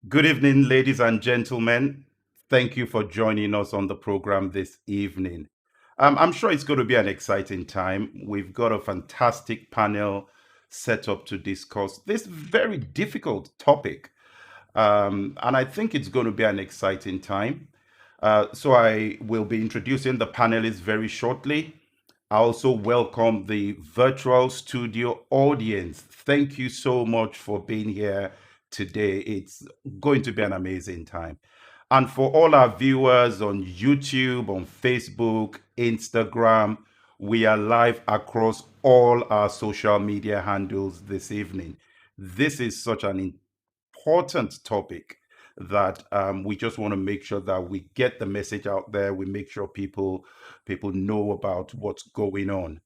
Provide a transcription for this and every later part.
Good evening, ladies and gentlemen. Thank you for joining us on the program this evening. I'm sure it's going to be an exciting time. We've got a fantastic panel set up to discuss this very difficult topic. And I think it's going to be an exciting time. So I will be introducing the panelists very shortly. I also welcome the virtual studio audience. Thank you so much for being here today. It's going to be an amazing time. And for all our viewers on YouTube, on Facebook, Instagram, we are live across all our social media handles this evening. This is such an important topic that we just want to make sure that we get the message out there. We make sure people know about what's going on.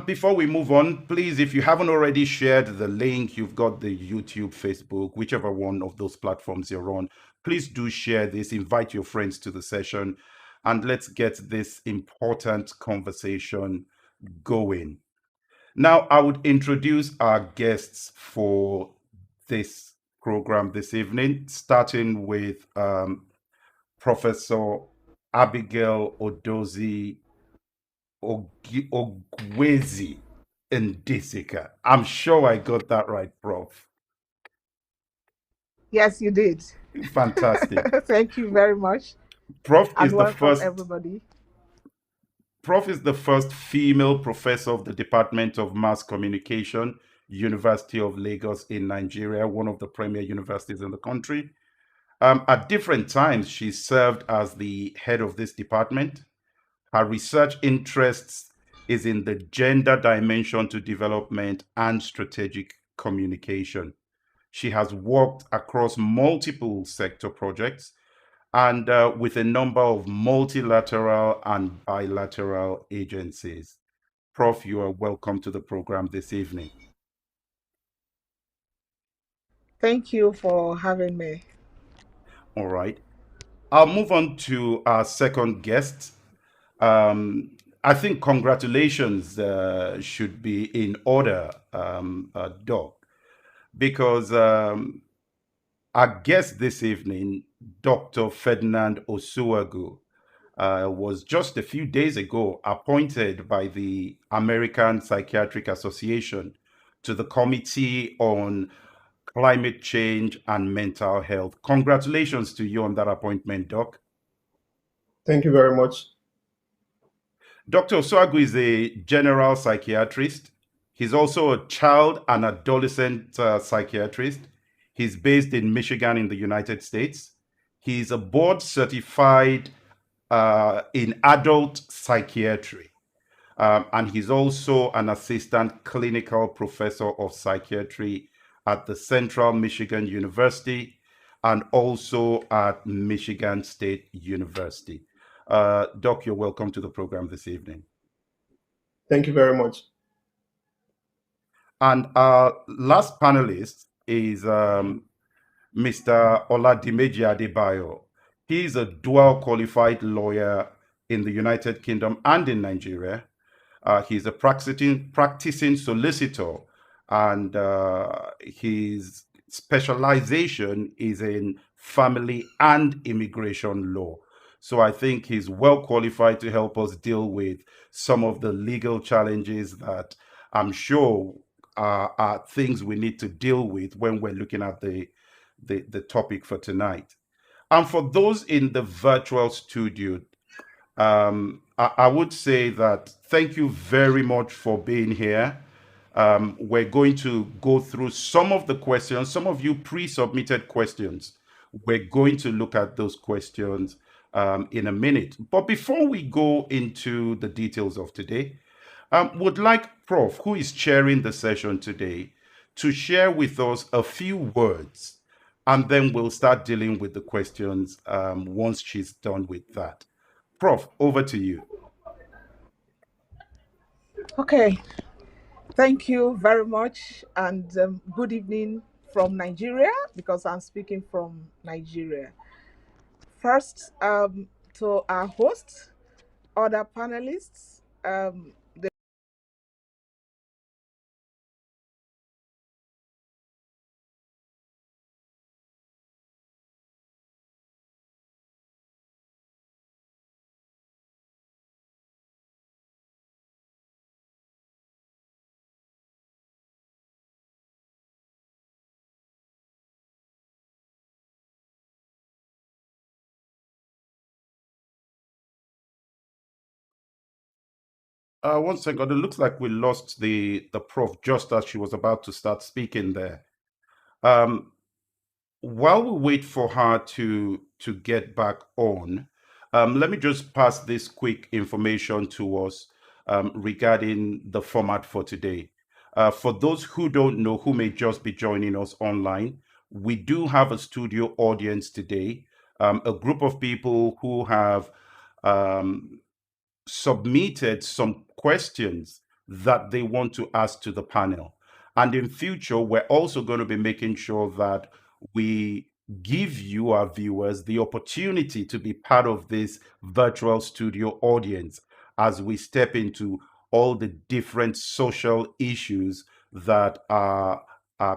Before we move on, please, if you haven't already shared the link, you've got the YouTube, Facebook, whichever one of those platforms you're on, please do share this, invite your friends to the session, and let's get this important conversation going. Now, I would introduce our guests for this program this evening, starting with Professor Abigail Ogwezzy-Ndisika. I'm sure I got that right, Prof. Yes, you did. Fantastic. Thank you very much, Prof and is the welcome first everybody. Prof is the first female professor of the Department of Mass Communication, University of Lagos in Nigeria, one of the premier universities in the country. At different times, she served as the head of this department. Her research interests is in the gender dimension to development and strategic communication. She has worked across multiple sector projects and with a number of multilateral and bilateral agencies. Prof, you are welcome to the program this evening. Thank you for having me. All right. I'll move on to our second guest. Um, I think congratulations should be in order, Doc, because our guest this evening, Dr. Ferdinand Osuagwu, was just a few days ago appointed by the American Psychiatric Association to the Committee on Climate Change and Mental Health. Congratulations to you on that appointment, Doc. Thank you very much. Dr. Osuagwu is a general psychiatrist. He's also a child and adolescent psychiatrist. He's based in Michigan in the United States. He's a board certified in adult psychiatry. And he's also an assistant clinical professor of psychiatry at the Central Michigan University and also at Michigan State University. Doc, you're welcome to the program this evening. Thank you very much. And our last panelist is Mr. Dimeji Adebayo. He is a dual qualified lawyer in the United Kingdom and in Nigeria. He's a practicing solicitor, and his specialization is in family and immigration law. So I think he's well qualified to help us deal with some of the legal challenges that I'm sure are things we need to deal with when we're looking at the topic for tonight. And for those in the virtual studio, I would say that thank you very much for being here. We're going to go through some of the questions, some of you pre submitted questions. We're going to look at those questions in a minute. But before we go into the details of today, would like Prof, who is chairing the session today, to share with us a few words, and then we'll start dealing with the questions once she's done with that. Prof, over to you. Okay, thank you very much, and good evening from Nigeria because I'm speaking from Nigeria. First, to our hosts, other panelists, One second. It looks like we lost the prof just as she was about to start speaking there. Um, while we wait for her to get back on, let me just pass this quick information to us regarding the format for today. For those who don't know, who may just be joining us online, we do have a studio audience today, a group of people who have um, submitted some questions that they want to ask to the panel. And in future, we're also going to be making sure that we give you, our viewers, the opportunity to be part of this virtual studio audience as we step into all the different social issues that are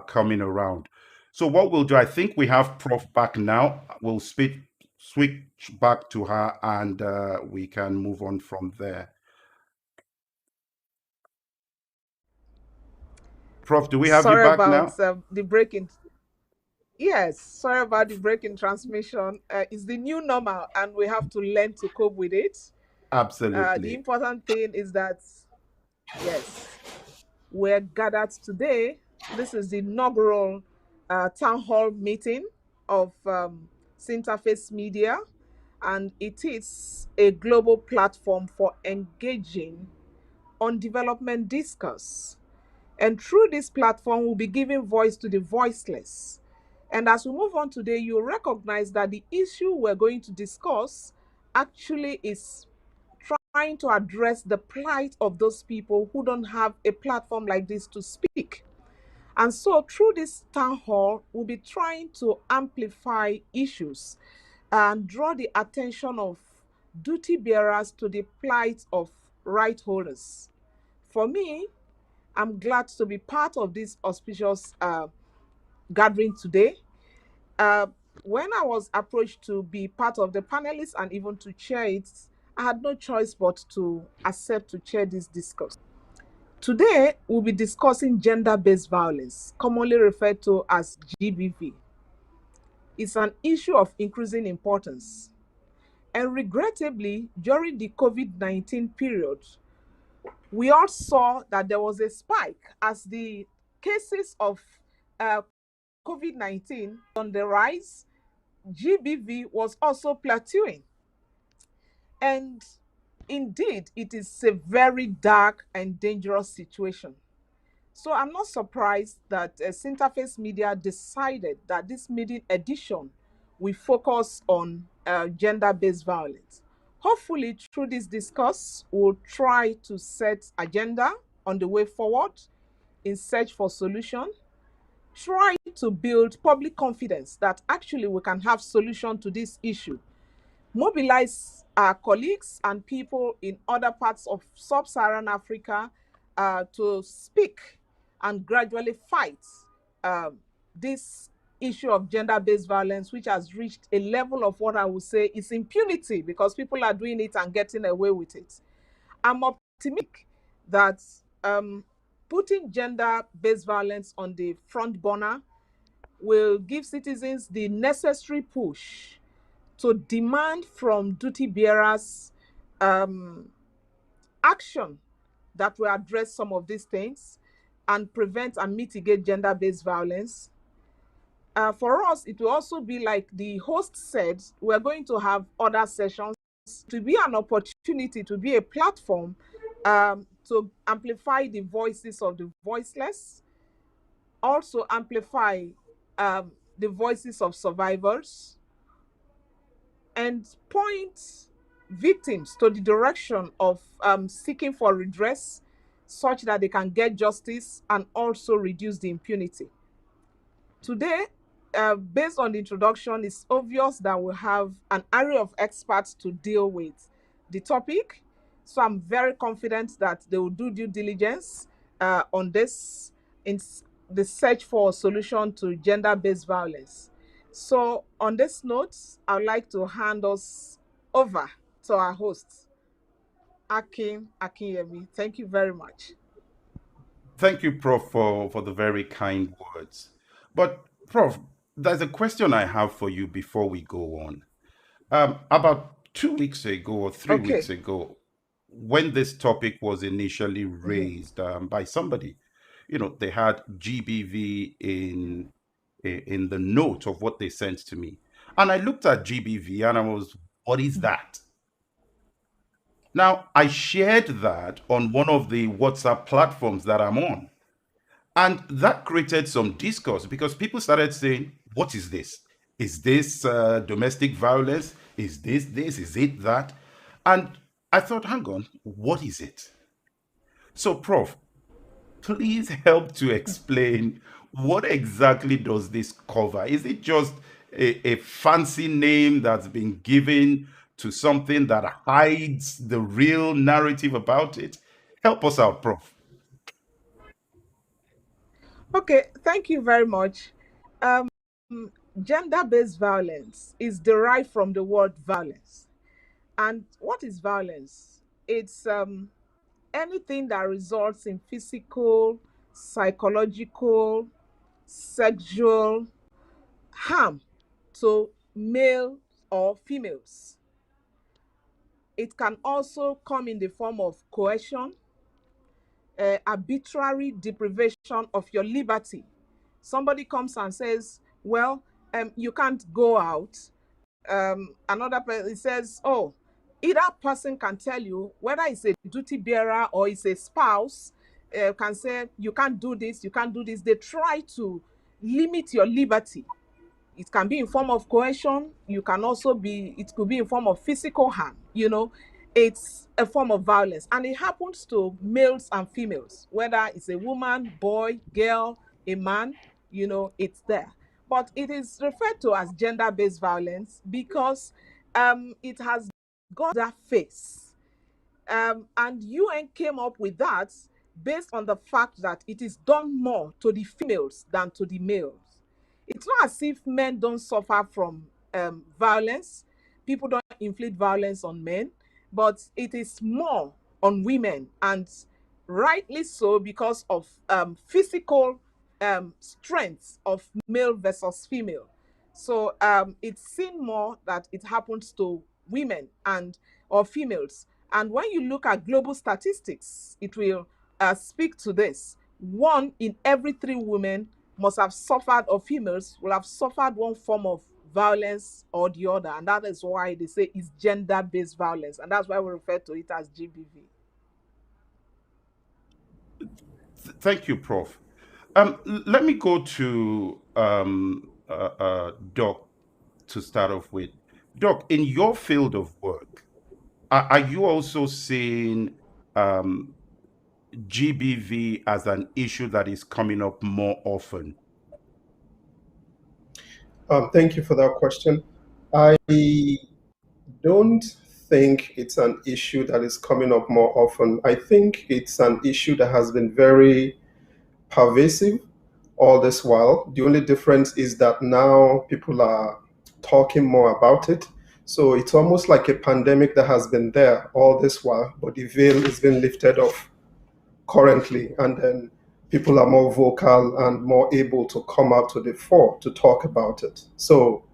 coming around. So what we'll do, I think we have Prof back now. We'll switch back to her and we can move on from there. Prof, do we have you Sorry back about now? the breaking. Yes, sorry about the breaking transmission. It's the new normal, and we have to learn to cope with it. The Absolutely. important thing is that, yes, we're gathered today. This is the inaugural town hall meeting of Interface Media, and it is a global platform for engaging on development discourse. And through this platform, we'll be giving voice to the voiceless. And as we move on today, you'll recognize that the issue we're going to discuss actually is trying to address the plight of those people who don't have a platform like this to speak. And so, through this town hall, we'll be trying to amplify issues and draw the attention of duty bearers to the plight of right holders. For me, I'm glad to be part of this auspicious gathering today. Uh, when I was approached to be part of the panelists and even to chair it, I had no choice but to accept to chair this discourse. Today, we'll be discussing gender based violence, commonly referred to as GBV. It's an issue of increasing importance. And regrettably, during the COVID-19 period, we all saw that there was a spike as the cases of uh, COVID-19 on the rise. GBV was also plateauing. And indeed, it is a very dark and dangerous situation. So I'm not surprised that Interface Media decided that this meeting edition will focus on gender-based violence. Hopefully, through this discourse, we'll try to set agenda on the way forward in search for solution, try to build public confidence that actually we can have solution to this issue, mobilize our colleagues and people in other parts of Sub-Saharan Africa to speak and gradually fight this issue of gender-based violence, which has reached a level of what I would say is impunity because people are doing it and getting away with it. I'm optimistic that putting gender-based violence on the front burner will give citizens the necessary push to demand from duty bearers action that will address some of these things and prevent and mitigate gender-based violence. For us, it will also be like the host said, we're going to have other sessions to be an opportunity, to be a platform to amplify the voices of the voiceless, also amplify the voices of survivors, and point victims to the direction of seeking for redress such that they can get justice and also reduce the impunity. Today, based on the introduction, it's obvious that we have an array of experts to deal with the topic. So I'm very confident that they will do due diligence on this in the search for a solution to gender-based violence. So on this note, I'd like to hand us over to our host, Akin Akinyemi. Thank you very much. Thank you, Prof, for the very kind words. But, Prof, there's a question I have for you before we go on. About 2 weeks ago or 3 weeks Okay. ago, when this topic was initially Mhm. raised by somebody, they had GBV in the note of what they sent to me, and I looked at GBV and I was, what is that? Now I shared that on one of the WhatsApp platforms that I'm on, and that created some discourse because people started saying, what is this? Is this domestic violence? Is this? Is it that? And I thought, hang on, what is it? So, Prof, please help to explain, what exactly does this cover? Is it just a fancy name that's been given to something that hides the real narrative about it? Help us out, Prof. Okay, thank you very much. Um, Gender-based violence is derived from the word violence. And what is violence? It's anything that results in physical, psychological, sexual harm to male or females. It can also come in the form of coercion, arbitrary deprivation of your liberty. Somebody comes and says, well, you can't go out. Another person says, oh, either person can tell you, whether it's a duty bearer or it's a spouse, can say, you can't do this, you can't do this. They try to limit your liberty. It can be in form of coercion. You can also be, it could be in form of physical harm. It's a form of violence, and it happens to males and females, whether it's a woman, boy, girl, a man. It's there. But it is referred to as gender-based violence because it has got that face. And UN came up with that based on the fact that it is done more to the females than to the males. It's not as if men don't suffer from violence. People don't inflict violence on men, but it is more on women, and rightly so, because of physical strength of male versus female. So it's seen more that it happens to women and or females. And when you look at global statistics, it will speak to this. One in every three women must have suffered, or females will have suffered one form of violence or the other. And that is why they say it's gender based violence. And that's why we refer to it as GBV. Thank you, Prof. Let me go to Doc to start off with. Doc, in your field of work, are you also seeing um, GBV as an issue that is coming up more often? Thank you for that question. I don't think it's an issue that is coming up more often. I think it's an issue that has been very pervasive all this while. The only difference is that now people are talking more about it. So it's almost like a pandemic that has been there all this while, but the veil is being lifted off currently. And then people are more vocal and more able to come out to the fore to talk about it. So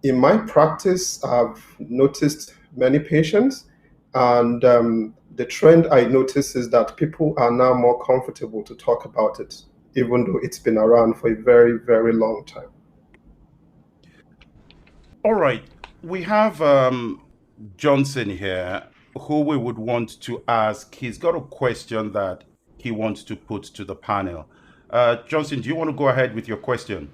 in my practice, I've noticed many patients, and the trend I notice is that people are now more comfortable to talk about it, even though it's been around for a very, very long time. All right. We have Johnson here, who we would want to ask. He's got a question that he wants to put to the panel. Johnson, do you want to go ahead with your question?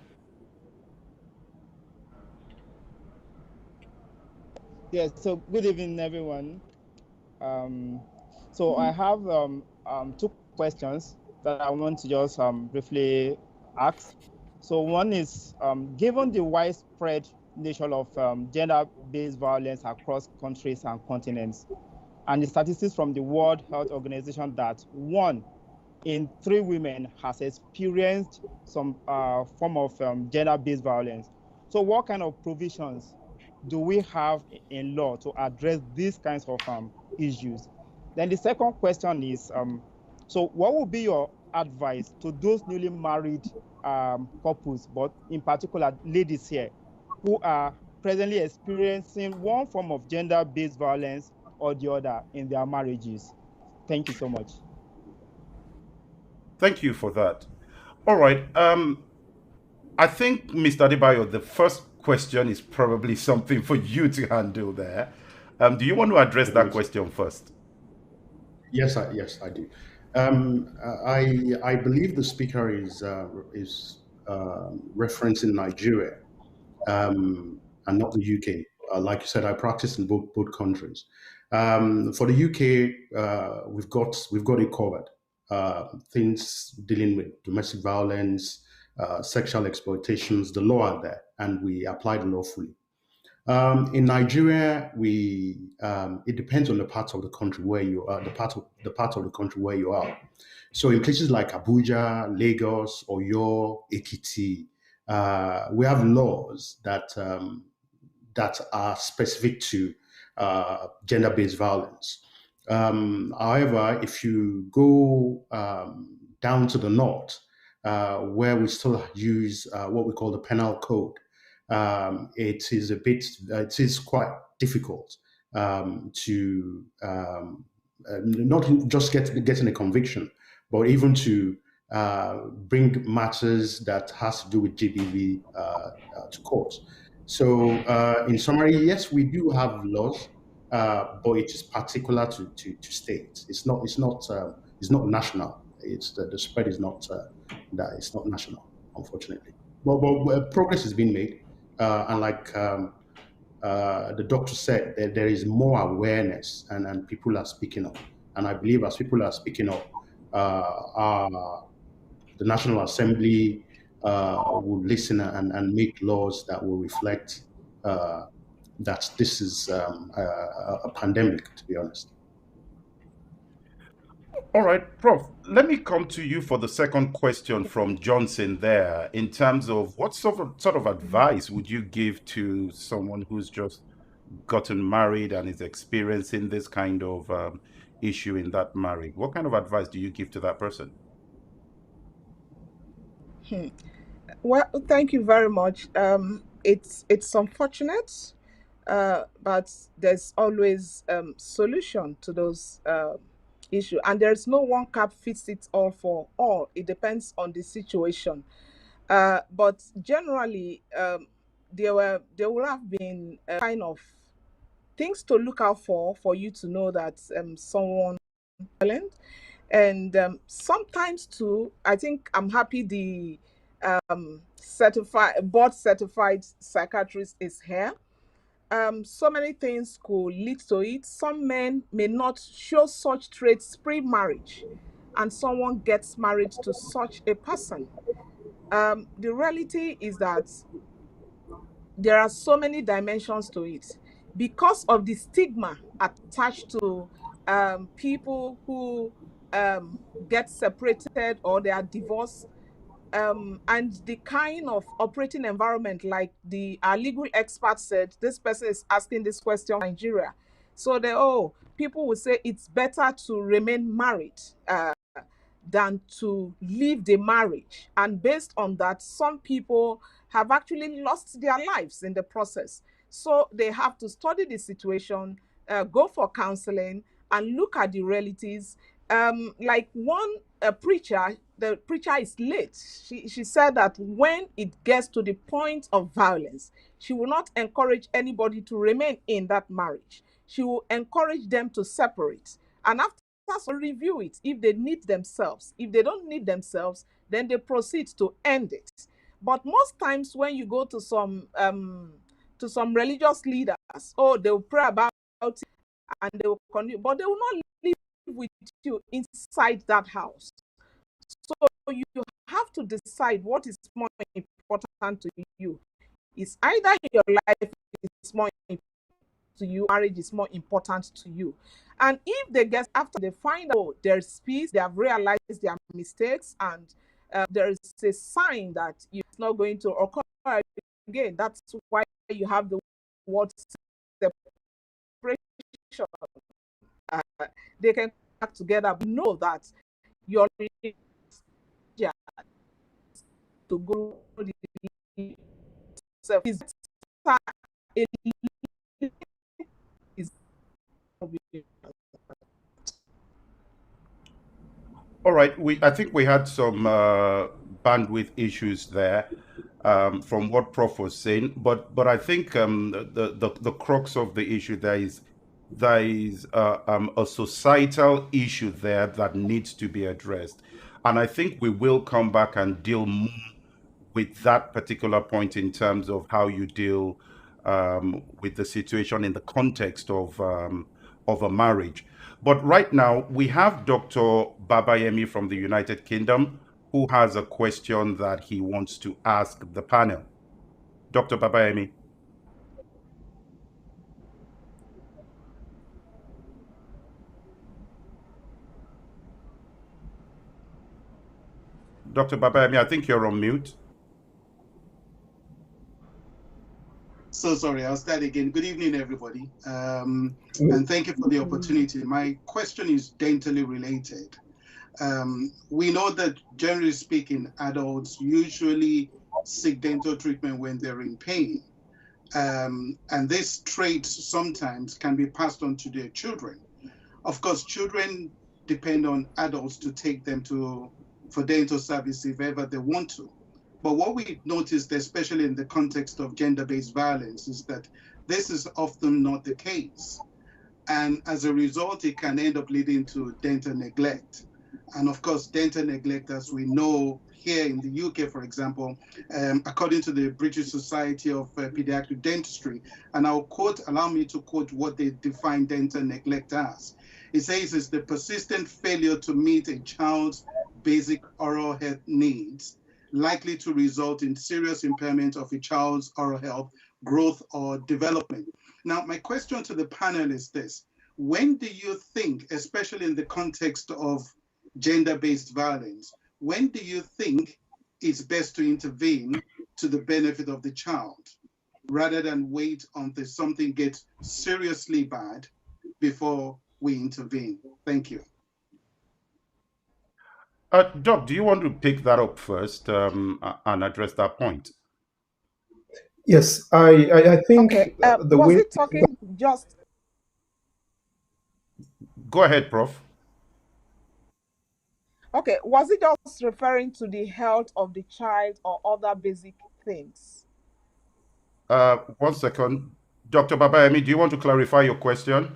Yes, so good evening, everyone. Um, so I have two questions that I want to just briefly ask. So one is, given the widespread nature of gender-based violence across countries and continents, and the statistics from the World Health Organization that 1 in 3 women has experienced some form of gender-based violence. So what kind of provisions do we have in law to address these kinds of issues? Then the second question is, so what would be your advice to those newly married couples, but in particular ladies here, who are presently experiencing one form of gender-based violence or the other in their marriages. Thank you so much. Thank you for that. All right. I think, Mr. Adebayo, the first question is probably something for you to handle there. Do you want to address that question first? Yes, I do. I believe the speaker is referencing Nigeria, and not the UK. Like you said, I practice in both countries. For the UK, we've got it covered. Things dealing with domestic violence, sexual exploitations, the law are there, and we apply the law fully. In Nigeria, it depends on the part of the country where you are, the part of the country where you are. So in places like Abuja, Lagos, Oyo, Ekiti, we have laws that are specific to gender-based violence. However, if you go down to the north, where we still use what we call the penal code, it is quite difficult to not just getting a conviction, but even to bring matters that has to do with GBV to court. So, in summary, yes, we do have laws, but it is particular to states. It's not national. The spread is not that. It's not national, unfortunately. But progress has been made, and like the doctor said, there is more awareness, and people are speaking up. And I believe as people are speaking up, the National Assembly will listen and make laws that will reflect that this is a pandemic, to be honest. All right, Prof, let me come to you for the second question from Johnson there. In terms of what sort of advice would you give to someone who's just gotten married and is experiencing this kind of issue in that marriage? What kind of advice do you give to that person? Well, thank you very much. It's unfortunate, but there's always solution to those issue, and there's no one cap fits it all for all. It depends on the situation. But generally, there will have been kind of things to look out for you to know that someone violent. And sometimes too, I think I'm happy the board certified psychiatrist is here. So many things could lead to it. Some men may not show such traits pre-marriage, and someone gets married to such a person. The reality is that there are so many dimensions to it because of the stigma attached to people who get separated or they are divorced, and the kind of operating environment, like our legal expert said, this person is asking this question in Nigeria. So people will say it's better to remain married than to leave the marriage. And based on that, some people have actually lost their lives in the process. So they have to study the situation, go for counseling, and look at the realities. Like one preacher, the preacher is late. She said that when it gets to the point of violence, she will not encourage anybody to remain in that marriage. She will encourage them to separate. And after review it if they need themselves. If they don't need themselves, then they proceed to end it. But most times when you go to some religious leaders, they will pray about it and they will continue, but they will not live with you inside that house. So you have to decide what is more important to you. It's either your life is more important to you, marriage is more important to you. And if they get, after they find out there's peace, they have realized their mistakes, and there is a sign that it's not going to occur again. That's why you have the word separation. They can come back together, but know that your to go is All right, I think we had some bandwidth issues there from what Prof was saying, but I think the crux of the issue there is a societal issue there that needs to be addressed, and I think we will come back and deal more with that particular point in terms of how you deal with the situation in the context of a marriage. But right now, we have Dr. Babayemi from the United Kingdom who has a question that he wants to ask the panel. Dr. Babayemi. Dr. Babayemi, I think you're on mute. So sorry, I'll start again. Good evening, everybody. And thank you for the opportunity. My question is dentally related. We know that generally speaking, adults usually seek dental treatment when they're in pain. And this trait sometimes can be passed on to their children. Of course, children depend on adults to take them for dental service if ever they want to. But what we noticed, especially in the context of gender-based violence, is that this is often not the case. And as a result, it can end up leading to dental neglect. And of course, dental neglect, as we know here in the UK, for example, according to the British Society of Pediatric Dentistry, and allow me to quote what they define dental neglect as. It says it's the persistent failure to meet a child's basic oral health needs, likely to result in serious impairment of a child's oral health, growth, or development. Now, my question to the panel is this. When do you think, especially in the context of gender-based violence, when do you think it's best to intervene to the benefit of the child, rather than wait until something gets seriously bad before we intervene? Thank you. Doc, do you want to pick that up first and address that point? Yes, I think Okay. the Was way. it talking just? Go ahead, Prof. Okay. Was it just referring to the health of the child or other basic things? 1 second. Dr. Babayemi, do you want to clarify your question?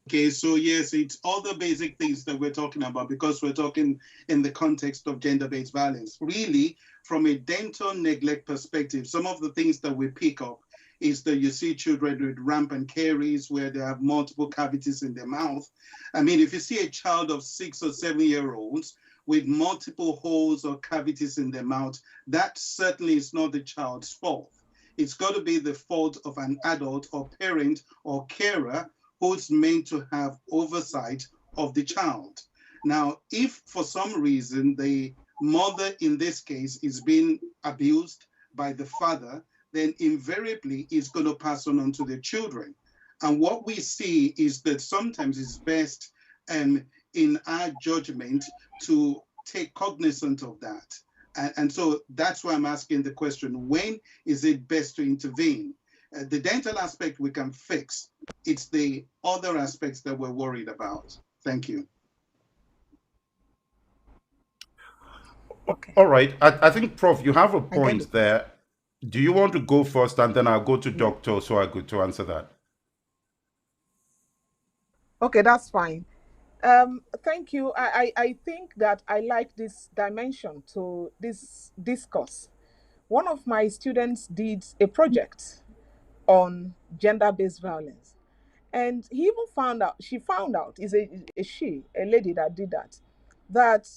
Okay, so yes, it's all the basic things that we're talking about because we're talking in the context of gender-based violence. Really, from a dental neglect perspective, some of the things that we pick up is that you see children with rampant caries where they have multiple cavities in their mouth. I mean, if you see a child of 6 or 7-year-olds with multiple holes or cavities in their mouth, that certainly is not the child's fault. It's got to be the fault of an adult or parent or carer who's meant to have oversight of the child. Now, if for some reason the mother in this case is being abused by the father, then invariably it's going to pass on to the children. And what we see is that sometimes it's best in our judgment to take cognizance of that. And so that's why I'm asking the question, when is it best to intervene? The dental aspect we can fix. It's the other aspects that we're worried about. Thank you. Okay. All right. I think, Prof, you have a point there. Do you want to go first and then I'll go to Dr. Osuagwu to answer that? Okay, that's fine. Thank you. I think that I like this dimension to this discourse. One of my students did a project on gender-based violence. And she found out, is a lady that did that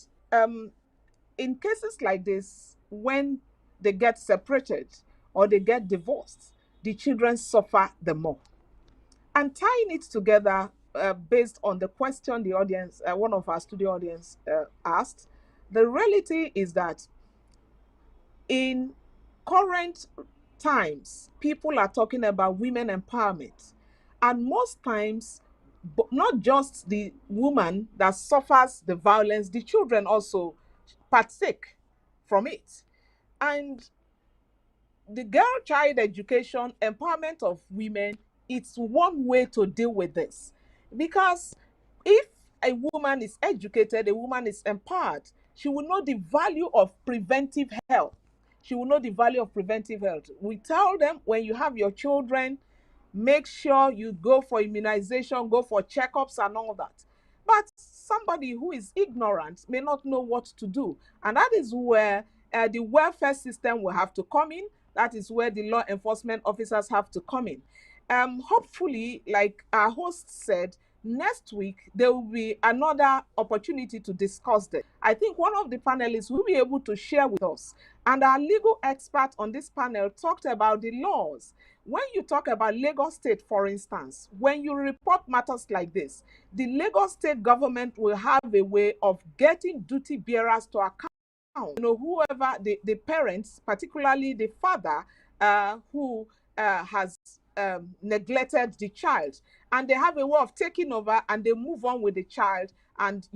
in cases like this, when they get separated or they get divorced, the children suffer the more. And tying it together based on the question the audience, one of our studio audience asked, the reality is that in current times, people are talking about women empowerment. And most times, not just the woman that suffers the violence, the children also partake from it. And the girl child education, empowerment of women, it's one way to deal with this. Because if a woman is educated, a woman is empowered, she will know the value of preventive health. She will know the value of preventive health. We tell them, when you have your children, make sure you go for immunization, go for checkups and all that. But somebody who is ignorant may not know what to do. And that is where the welfare system will have to come in. That is where the law enforcement officers have to come in. Hopefully, like our host said, next week there will be another opportunity to discuss this. I think one of the panelists will be able to share with us. And our legal expert on this panel talked about the laws. When you talk about Lagos State, for instance, when you report matters like this, the Lagos State government will have a way of getting duty bearers to account. Whoever the parents, particularly the father who has neglected the child, and they have a way of taking over and they move on with the child. And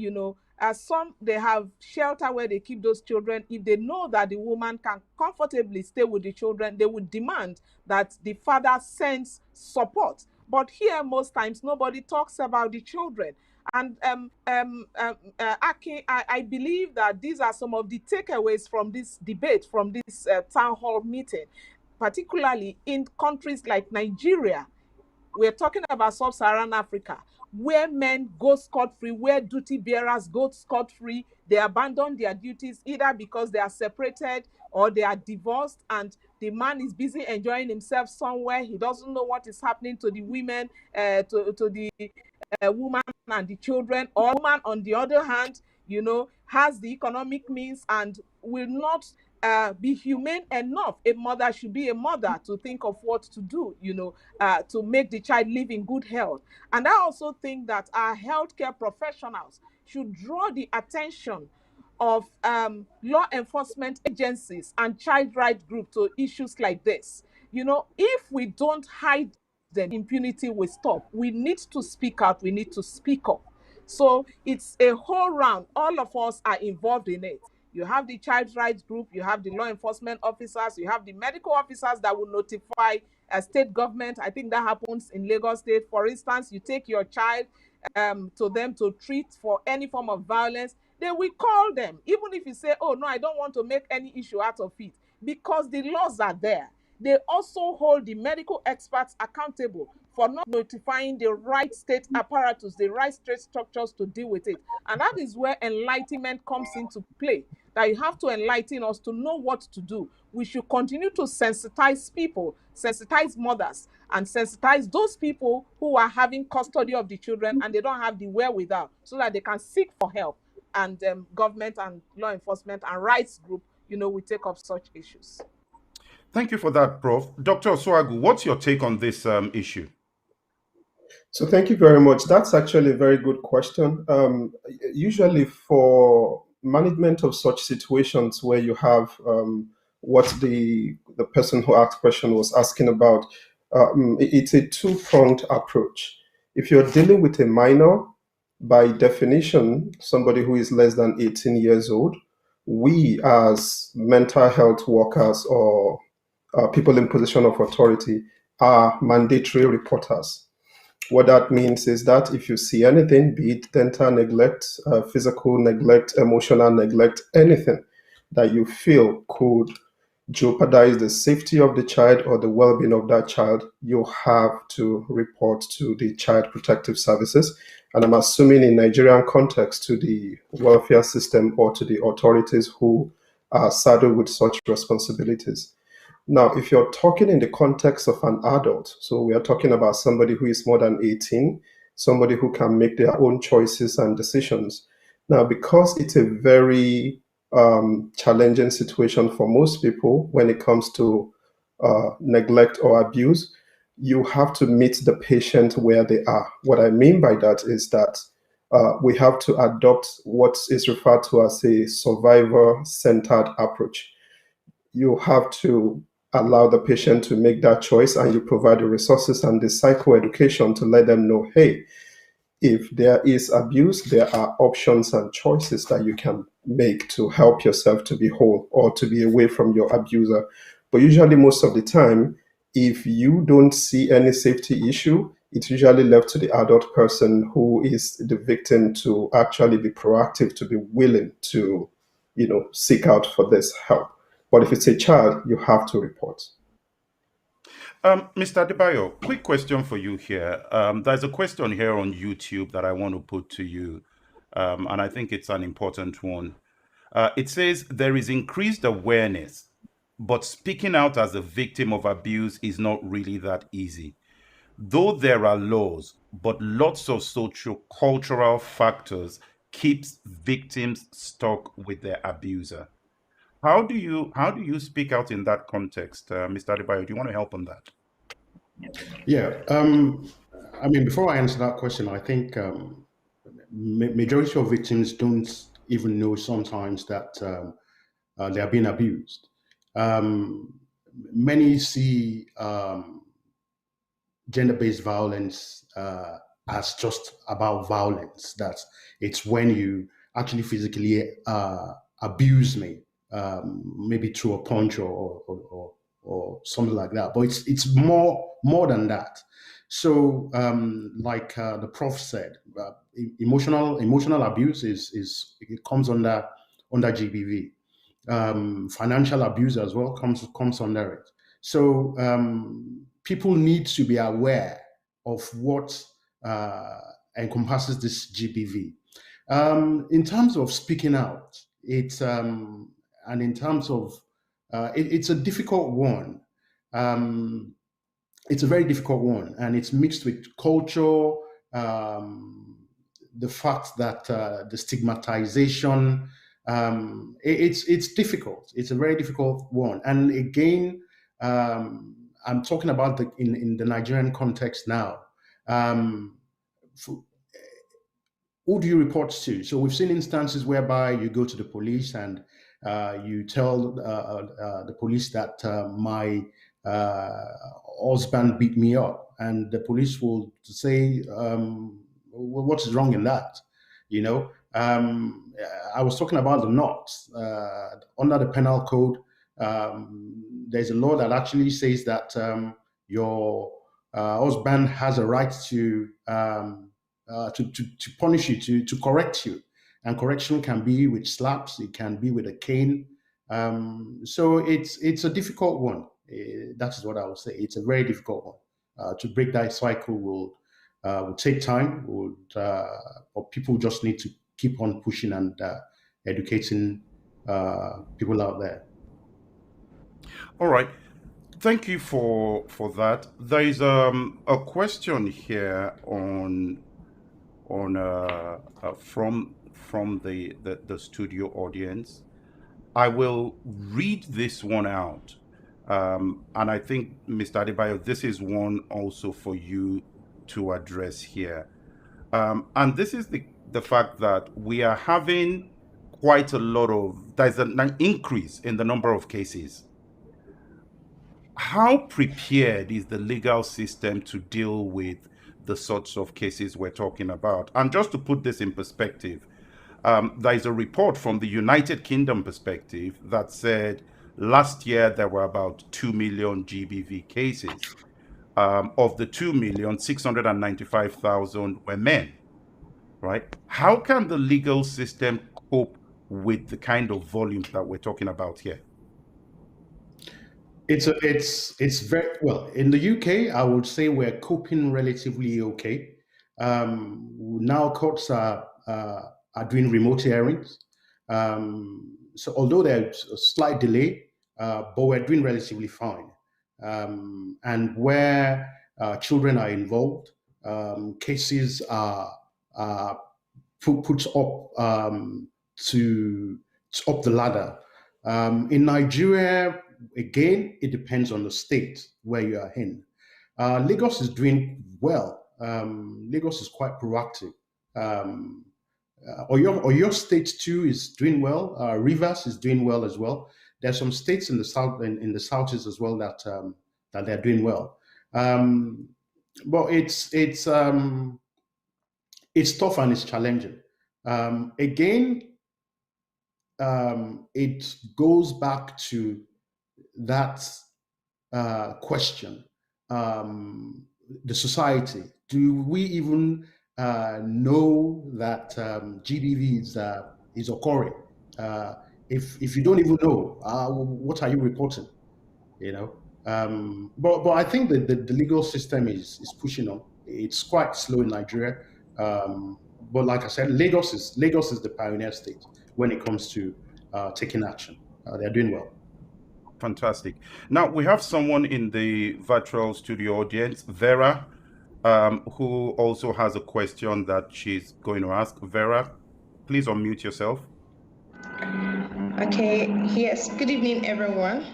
some, they have shelter where they keep those children. If they know that the woman can comfortably stay with the children, they would demand that the father sends support. But here, most times, nobody talks about the children. And Akin, I believe that these are some of the takeaways from this debate, from this town hall meeting, particularly in countries like Nigeria. We're talking about Sub-Saharan Africa, where men go scot-free, where duty bearers go scot-free. They abandon their duties either because they are separated or they are divorced, and the man is busy enjoying himself somewhere. He doesn't know what is happening to the women, to the woman and the children. Or woman, on the other hand, has the economic means and will not be humane enough. A mother should be a mother to think of what to do, to make the child live in good health. And I also think that our healthcare professionals should draw the attention of law enforcement agencies and child rights groups to issues like this. If we don't hide, then impunity will stop. We need to speak out. We need to speak up. So it's a whole round. All of us are involved in it. You have the child rights group, you have the law enforcement officers, you have the medical officers that will notify a state government. I think that happens in Lagos State. For instance, you take your child to them to treat for any form of violence, they will call them. Even if you say, oh, no, I don't want to make any issue out of it, because the laws are there. They also hold the medical experts accountable for not notifying the right state apparatus, the right state structures to deal with it. And that is where enlightenment comes into play, that you have to enlighten us to know what to do. We should continue to sensitize people, sensitize mothers, and sensitize those people who are having custody of the children and they don't have the wherewithal, so that they can seek for help. And government and law enforcement and rights group, we take up such issues. Thank you for that, Prof. Dr. Osuagwu, what's your take on this issue? So thank you very much. That's actually a very good question. Usually for management of such situations where you have what the person who asked question was asking about, it's a two-pronged approach. If you're dealing with a minor, by definition, somebody who is less than 18 years old, we as mental health workers or people in position of authority are mandatory reporters. What that means is that if you see anything, be it dental neglect, physical neglect, emotional neglect, anything that you feel could jeopardize the safety of the child or the well-being of that child, you have to report to the Child Protective Services. And I'm assuming in Nigerian context to the welfare system or to the authorities who are saddled with such responsibilities. Now, if you're talking in the context of an adult, so we are talking about somebody who is more than 18, somebody who can make their own choices and decisions. Now, because it's a very challenging situation for most people when it comes to neglect or abuse, you have to meet the patient where they are. What I mean by that is that we have to adopt what is referred to as a survivor-centered approach. You have to allow the patient to make that choice, and you provide the resources and the psychoeducation to let them know, hey, if there is abuse, there are options and choices that you can make to help yourself to be whole or to be away from your abuser. But usually most of the time, if you don't see any safety issue, it's usually left to the adult person who is the victim to actually be proactive, to be willing to, seek out for this help. But if it's a child, you have to report. Mr. Adebayo, quick question for you here. There's a question here on YouTube that I want to put to you, and I think it's an important one. It says there is increased awareness, but speaking out as a victim of abuse is not really that easy. Though there are laws, but lots of socio-cultural factors keeps victims stuck with their abuser. How do you speak out in that context, Mr. Adebayo? Do you want to help on that? Yeah. I mean, before I answer that question, I think majority of victims don't even know sometimes that they are being abused. Many see gender-based violence as just about violence. That it's when you actually physically abuse me, maybe through a punch or something like that. But it's more than that. So, like the Prof said, emotional abuse is it comes under GBV. Financial abuse as well comes under it. So people need to be aware of what encompasses this GBV. In terms of speaking out, it's and in terms of it's a difficult one. It's a very difficult one, and it's mixed with culture, the fact that the stigmatization. It's difficult. It's a very difficult one, and again, I'm talking about in the Nigerian context now. Who do you report to? So we've seen instances whereby you go to the police and you tell the police that my husband beat me up, and the police will say, "What is wrong in that?" You know, I was talking about the North. Under the penal code, there's a law that actually says that your husband has a right to punish you, to correct you. And correction can be with slaps, it can be with a cane. So it's a difficult one. That is what I would say. It's a very difficult one. To break that cycle will take time. But people just need to keep on pushing and educating people out there. All right. Thank you for that. There is a question here from the studio audience. I will read this one out. And I think, Mr. Adebayo, this is one also for you to address here. And this is the fact that we are having quite a lot of, there's an increase in the number of cases. How prepared is the legal system to deal with the sorts of cases we're talking about? And just to put this in perspective, there is a report from the United Kingdom perspective that said last year there were about 2 million GBV cases. Of the 2 million, 695,000 were men, right? How can the legal system cope with the kind of volumes that we're talking about here? It's very well in the UK. I would say we're coping relatively okay. Now courts are doing remote hearings. So although there's a slight delay, but we're doing relatively fine. And where children are involved, cases are put up to up the ladder. In Nigeria, again, it depends on the state where you are in. Lagos is doing well. Lagos is quite proactive. Oyo State too is doing well. Rivers is doing well as well. There are some states in the south in the southeast as well that they're doing well. But it's tough and it's challenging. Again, it goes back to that question. the society, do we even know that GBV is occurring? If you don't even know, what are you reporting? You know, but I think that the legal system is pushing on. It's quite slow in Nigeria, but like I said, Lagos is the pioneer state when it comes to taking action. They're doing well. Fantastic. Now we have someone in the virtual studio audience, Vera, who also has a question that she's going to ask. Vera, please unmute yourself. Okay, yes, good evening, everyone.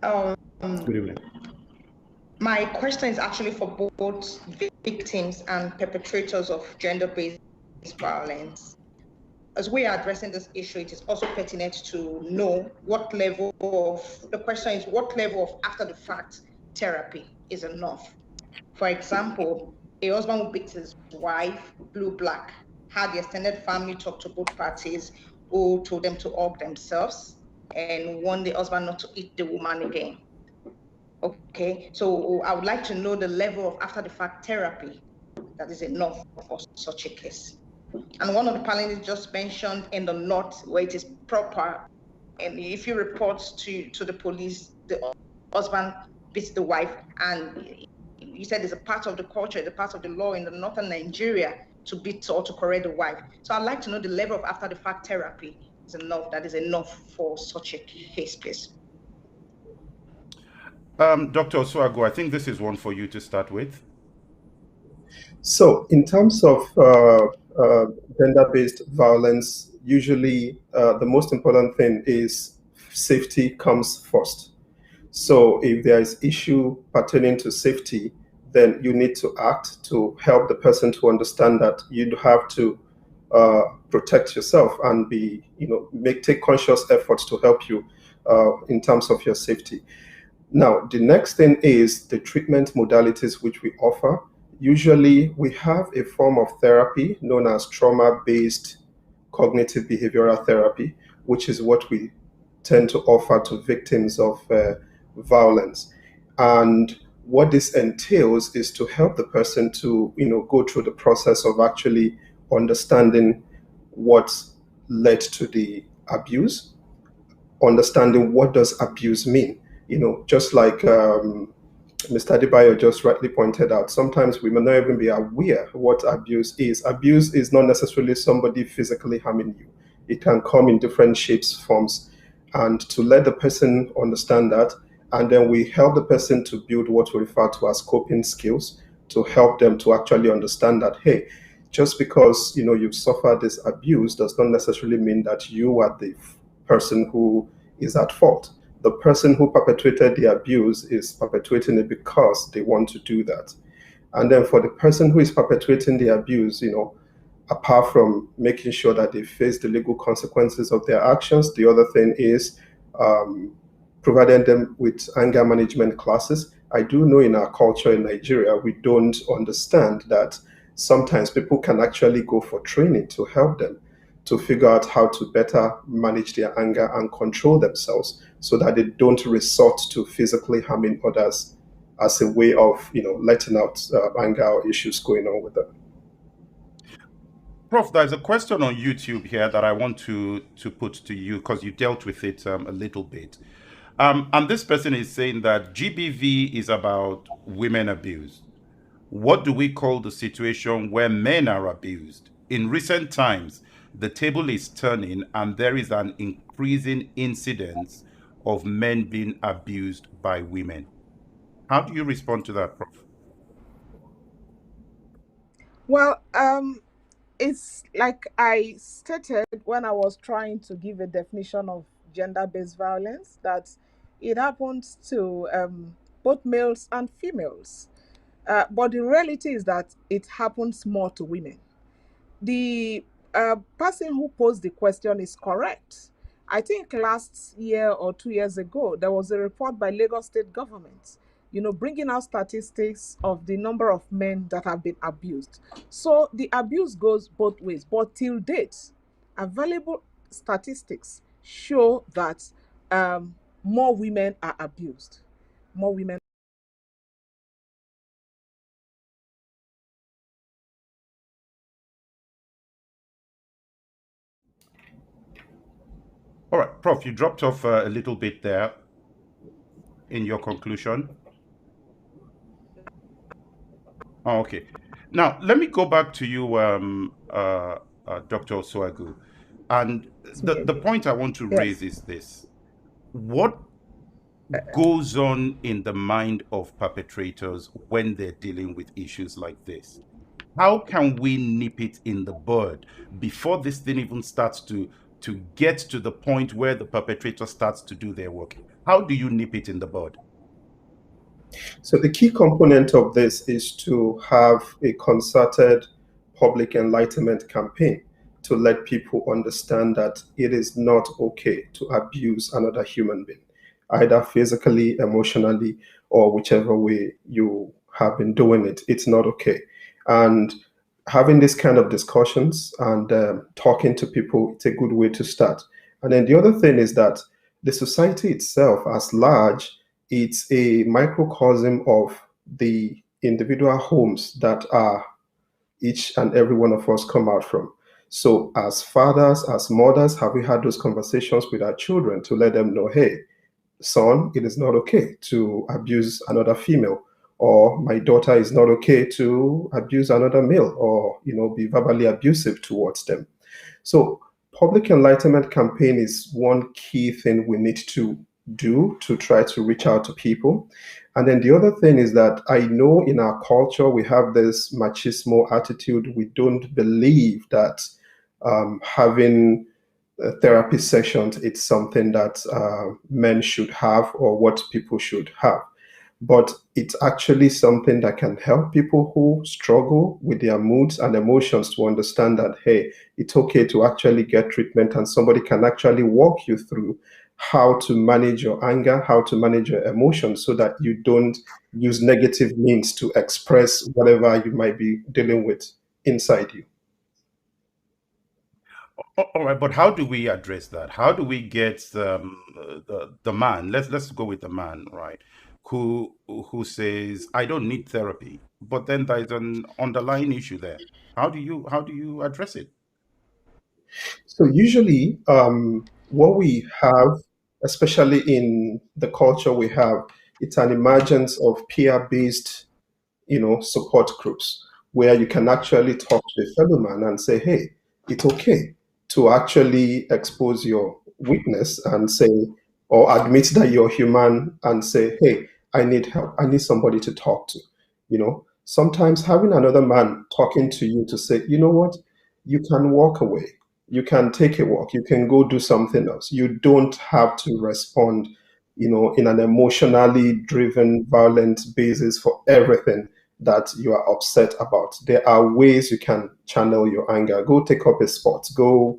Good evening. My question is actually for both victims and perpetrators of gender-based violence. As we are addressing this issue, it is also pertinent to know what level of after-the-fact therapy is enough. For example, a husband who beats his wife, blue black, had the extended family talk to both parties, who told them to hug themselves and warned the husband not to hit the woman again. Okay, so I would like to know the level of after-the-fact therapy that is enough for such a case. And one of the panelists just mentioned in the north where it is proper, and if you report to the police, the husband beats the wife, and you said it's a part of the culture, it's a part of the law in the northern Nigeria to beat or to correct the wife. So I'd like to know the level of after-the-fact therapy that is enough for such a case, please. Dr. Osuagwu, I think this is one for you to start with. So, in terms of gender-based violence, usually the most important thing is safety comes first. So, if there is issue pertaining to safety, then you need to act to help the person to understand that you have to protect yourself and take conscious efforts to help you in terms of your safety. Now, the next thing is the treatment modalities which we offer. Usually, we have a form of therapy known as trauma-based cognitive behavioral therapy, which is what we tend to offer to victims of violence. And what this entails is to help the person to, go through the process of actually understanding what led to the abuse, understanding what does abuse mean. Just like Mr. Adebayo just rightly pointed out, sometimes we may not even be aware what abuse is. Abuse is not necessarily somebody physically harming you. It can come in different shapes, forms, and to let the person understand that, and then we help the person to build what we refer to as coping skills to help them to actually understand that, hey, just because you've suffered this abuse does not necessarily mean that you are the person who is at fault. The person who perpetrated the abuse is perpetrating it because they want to do that. And then for the person who is perpetrating the abuse, apart from making sure that they face the legal consequences of their actions, the other thing is providing them with anger management classes. I do know in our culture in Nigeria, we don't understand that sometimes people can actually go for training to help them to figure out how to better manage their anger and control themselves so that they don't resort to physically harming others as a way of, letting out anger or issues going on with them. Prof, there's a question on YouTube here that I want to put to you because you dealt with it a little bit. And this person is saying that GBV is about women abused. What do we call the situation where men are abused? In recent times, the table is turning and there is an increasing incidence of men being abused by women. How do you respond to that, Prof? Well, it's like I stated when I was trying to give a definition of gender-based violence, that it happens to both males and females. But the reality is that it happens more to women. The person who posed the question is correct. I think last year or 2 years ago, there was a report by Lagos State government, bringing out statistics of the number of men that have been abused. So the abuse goes both ways. But till date, available statistics show that more women are abused. More women All right, Prof, you dropped off a little bit there in your conclusion. Oh, okay. Now, let me go back to you, Dr. Osuagwu. And the point I want to raise Yes. is this. What goes on in the mind of perpetrators when they're dealing with issues like this? How can we nip it in the bud before this thing even starts to get to the point where the perpetrator starts to do their work? How do you nip it in the bud? So the key component of this is to have a concerted public enlightenment campaign to let people understand that it is not okay to abuse another human being, either physically, emotionally, or whichever way you have been doing it. It's not okay. And having this kind of discussions and talking to people, it's a good way to start. And then the other thing is that the society itself, as large, it's a microcosm of the individual homes that are each and every one of us come out from. So, as fathers, as mothers, have we had those conversations with our children to let them know, hey, son, it is not okay to abuse another female, or my daughter is not okay to abuse another male, or be verbally abusive towards them. So public enlightenment campaign is one key thing we need to do to try to reach out to people. And then the other thing is that I know in our culture we have this machismo attitude. We don't believe that having therapy sessions, it's something that men should have or what people should have. But it's actually something that can help people who struggle with their moods and emotions to understand that, hey, it's okay to actually get treatment, and somebody can actually walk you through how to manage your anger, how to manage your emotions so that you don't use negative means to express whatever you might be dealing with inside you. All right, but how do we address that? How do we get the man? Let's go with the man, right? Who says I don't need therapy, but then there's an underlying issue there. How do you address it? So usually, what we have, especially in the culture we have, it's an emergence of peer-based, support groups where you can actually talk to a fellow man and say, hey, it's okay to actually expose your weakness and say, or admit that you're human and say, hey, I need help. I need somebody to talk to. Sometimes having another man talking to you to say, you know what, you can walk away. You can take a walk. You can go do something else. You don't have to respond, in an emotionally driven, violent basis for everything that you are upset about. There are ways you can channel your anger. Go take up a sport. Go,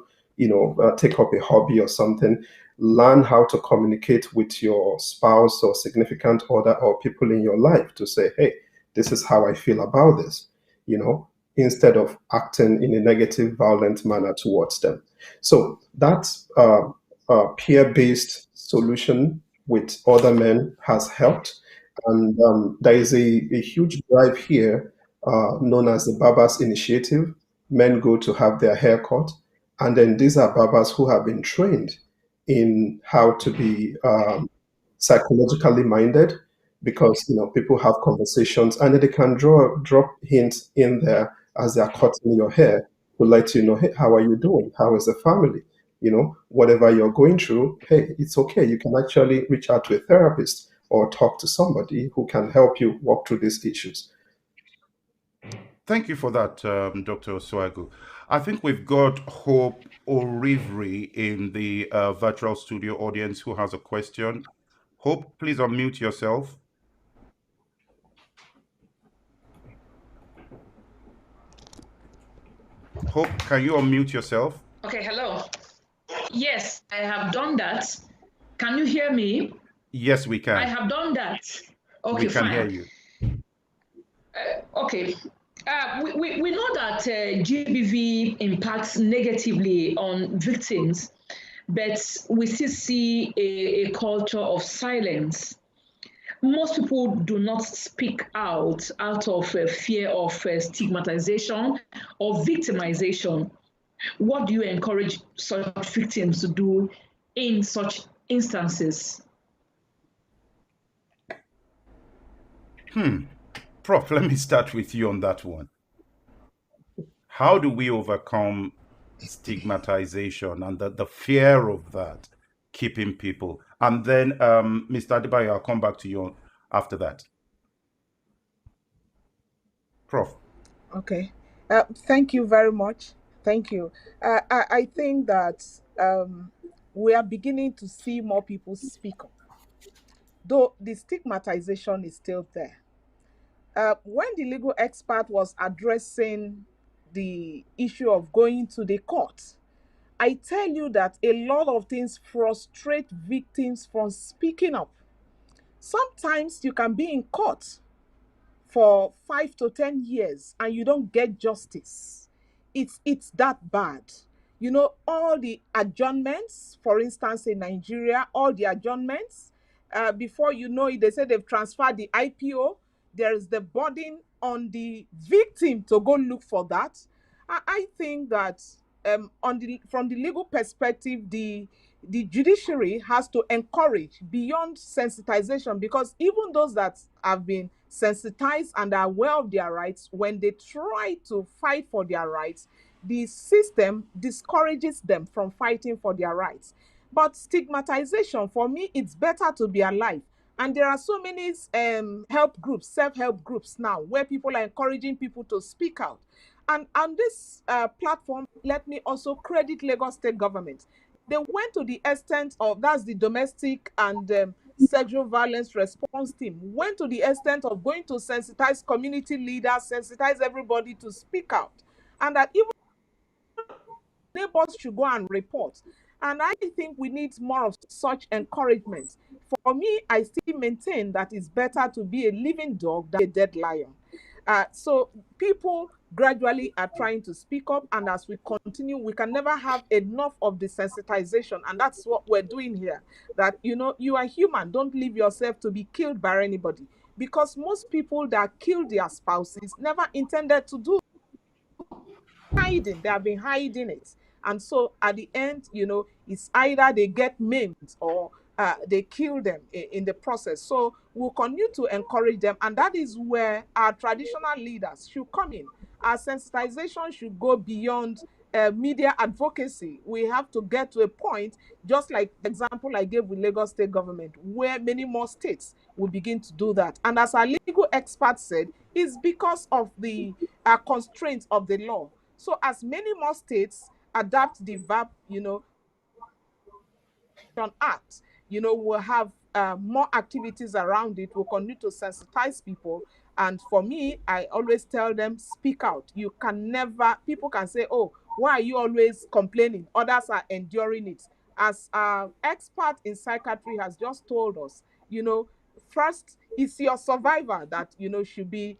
take up a hobby or something. Learn how to communicate with your spouse or significant other or people in your life to say, hey, this is how I feel about this, instead of acting in a negative, violent manner towards them. So that's a peer-based solution with other men has helped. And there is a huge drive here known as the Babas Initiative. Men go to have their hair cut. And then these are Babas who have been trained in how to be psychologically minded, because people have conversations and they can drop hints in there as they are cutting your hair to let you know, hey, how are you doing? How is the family? Whatever you're going through, hey, it's okay. You can actually reach out to a therapist or talk to somebody who can help you walk through these issues. Thank you for that, Dr. Osuagwu. I think we've got Hope Orivri in the virtual studio audience who has a question. Hope, please unmute yourself. Hope, can you unmute yourself? Okay, hello. Yes, I have done that. Can you hear me? Yes, we can. I have done that. Okay, we can fine. hear you. Okay. We know that GBV impacts negatively on victims, but we still see a culture of silence. Most people do not speak out of fear of stigmatization or victimization. What do you encourage such victims to do in such instances? Prof, let me start with you on that one. How do we overcome stigmatization and the fear of that keeping people? And then, Mr. Adebayo, I'll come back to you after that. Prof. Okay. Thank you very much. Thank you. I think that we are beginning to see more people speak up, though the stigmatization is still there. When the legal expert was addressing the issue of going to the court, I tell you that a lot of things frustrate victims from speaking up. Sometimes you can be in court for 5 to 10 years and you don't get justice. It's that bad. You know, all the adjournments, for instance, in Nigeria, all the adjournments, before you know it, they say they've transferred the IPO. There is the burden on the victim to go look for that. I think that from the legal perspective, the judiciary has to encourage beyond sensitization, because even those that have been sensitized and are aware of their rights, when they try to fight for their rights, the system discourages them from fighting for their rights. But stigmatization, for me, it's better to be alive. And there are so many help groups, self-help groups now, where people are encouraging people to speak out. And on this platform, let me also credit Lagos State government. They went to the extent of, that's the domestic and sexual violence response team, went to the extent of going to sensitize community leaders, sensitize everybody to speak out. And that even neighbors should go and report. And I think we need more of such encouragement. For me, I still maintain that it's better to be a living dog than a dead lion. So people gradually are trying to speak up, and as we continue, we can never have enough of the sensitization, and that's what we're doing here. That, you know, you are human, don't leave yourself to be killed by anybody, because most people that kill their spouses never intended to do. Hiding, they have been hiding it, and so at the end, you know, it's either they get maimed or they kill them in the process. So we'll continue to encourage them, and that is where our traditional leaders should come in. Our sensitization should go beyond media advocacy. We have to get to a point, just like the example I gave with Lagos State government, where many more states will begin to do that. And as our legal experts said, it's because of the constraints of the law. So as many more states adapt the VAP, you know, Act, you know, we'll have more activities around it. We'll continue to sensitize people. And for me, I always tell them, speak out. You can never, people can say, oh, why are you always complaining? Others are enduring it. As our expert in psychiatry has just told us, you know, first, it's your survivor that, you know, should be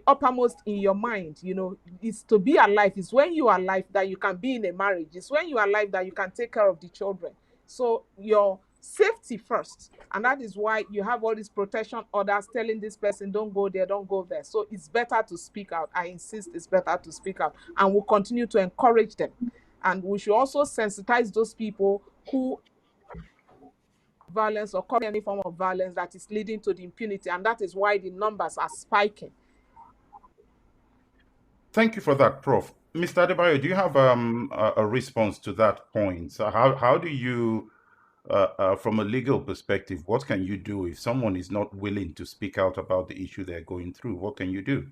uppermost in your mind. You know, it's to be alive. It's when you are alive that you can be in a marriage. It's when you are alive that you can take care of the children. So your safety first. And that is why you have all these protection orders telling this person, don't go there, don't go there. So it's better to speak out. I insist, it's better to speak out. And we'll continue to encourage them. And we should also sensitize those people who violence or commit any form of violence that is leading to the impunity. And that is why the numbers are spiking. Thank you for that, Prof. Mr. Adebayo, do you have a response to that point? So how do you, from a legal perspective, what can you do if someone is not willing to speak out about the issue they're going through? What can you do?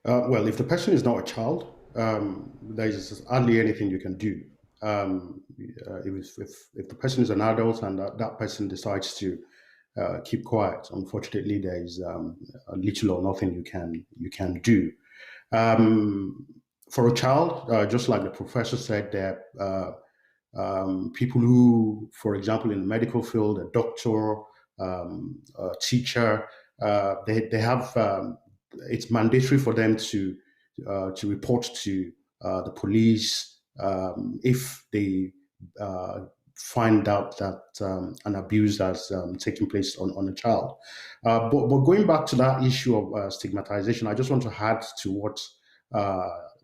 Well, if the person is not a child, there is hardly anything you can do. If the person is an adult and that person decides to keep quiet, unfortunately, there is little or nothing you can do. For a child, just like the professor said, there people who, for example, in the medical field, a doctor, a teacher, they have it's mandatory for them to report to the police if they find out that an abuse has taken place on a child. But going back to that issue of stigmatization, I just want to add to what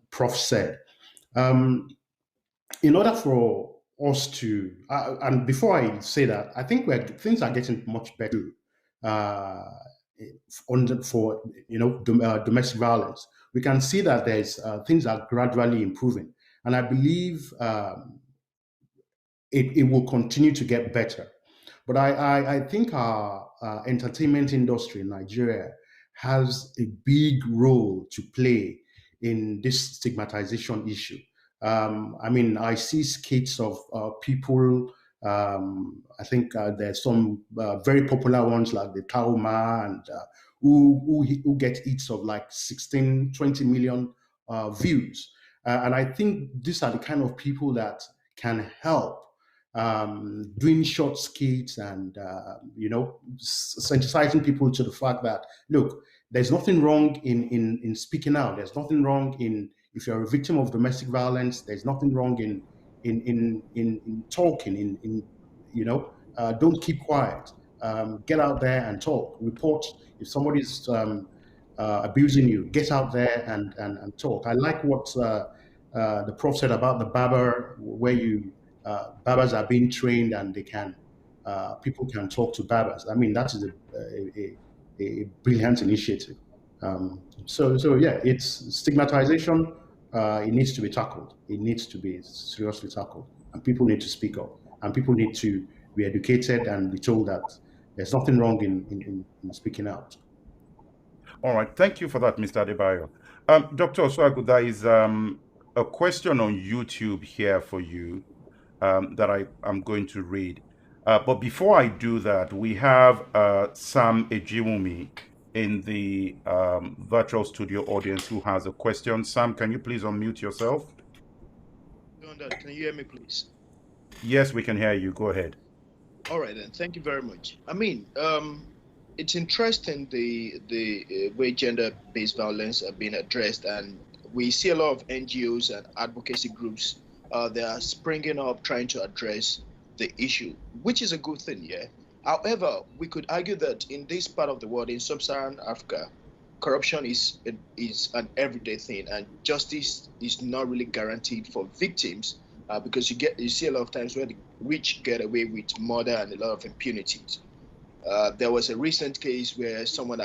Prof said. In order for us to, and before I say that, I think things are getting much better uh, for domestic violence. We can see that there's things are gradually improving, and I believe it will continue to get better. But I think our entertainment industry in Nigeria has a big role to play in this stigmatization issue. I mean, I see skits of people. I think there's some very popular ones like the Tauma and who get hits of like 16, 20 million views. And I think these are the kind of people that can help doing short skits and sensitizing people to the fact that, look, there's nothing wrong in speaking out. There's nothing wrong in, if you're a victim of domestic violence, there's nothing wrong in talking. Don't keep quiet. Get out there and talk. Report if somebody's abusing you. Get out there and talk. I like what the Prof said about the barber, where barbers are being trained and they can people can talk to barbers. I mean, that is a brilliant initiative. So yeah, it's stigmatization. It needs to be tackled. It needs to be seriously tackled, and people need to speak up, and people need to be educated and be told that there's nothing wrong in speaking out. All right, thank you for that, Mr. Adebayo. Dr. Osuagwu, there is a question on YouTube here for you that I'm going to read. But before I do that, we have Sam Ejiwumi in the virtual studio audience who has a question. Sam, can you please unmute yourself? Can you hear me, please? Yes, we can hear you. Go ahead. All right, then. Thank you very much. I mean, it's interesting the way gender-based violence are being addressed, and we see a lot of NGOs and advocacy groups they are springing up trying to address the issue, which is a good thing, yeah. However, we could argue that in this part of the world, in Sub-Saharan Africa, corruption is an everyday thing, and justice is not really guaranteed for victims because you see a lot of times where the rich get away with murder and a lot of impunities. There was a recent case where someone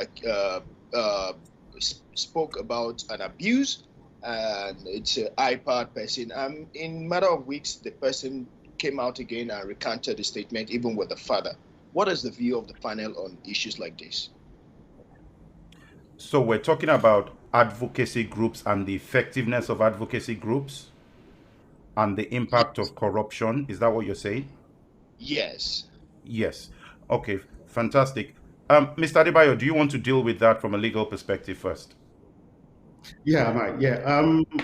spoke about an abuse, and it's an iPad person. In a matter of weeks, the person came out again and recanted the statement, even with the father. What is the view of the panel on issues like this? So we're talking about advocacy groups and the effectiveness of advocacy groups and the impact of corruption. Is that what you're saying? Yes. Yes. Okay, fantastic. Mr. Adebayo, do you want to deal with that from a legal perspective first? Yeah, right. Yeah,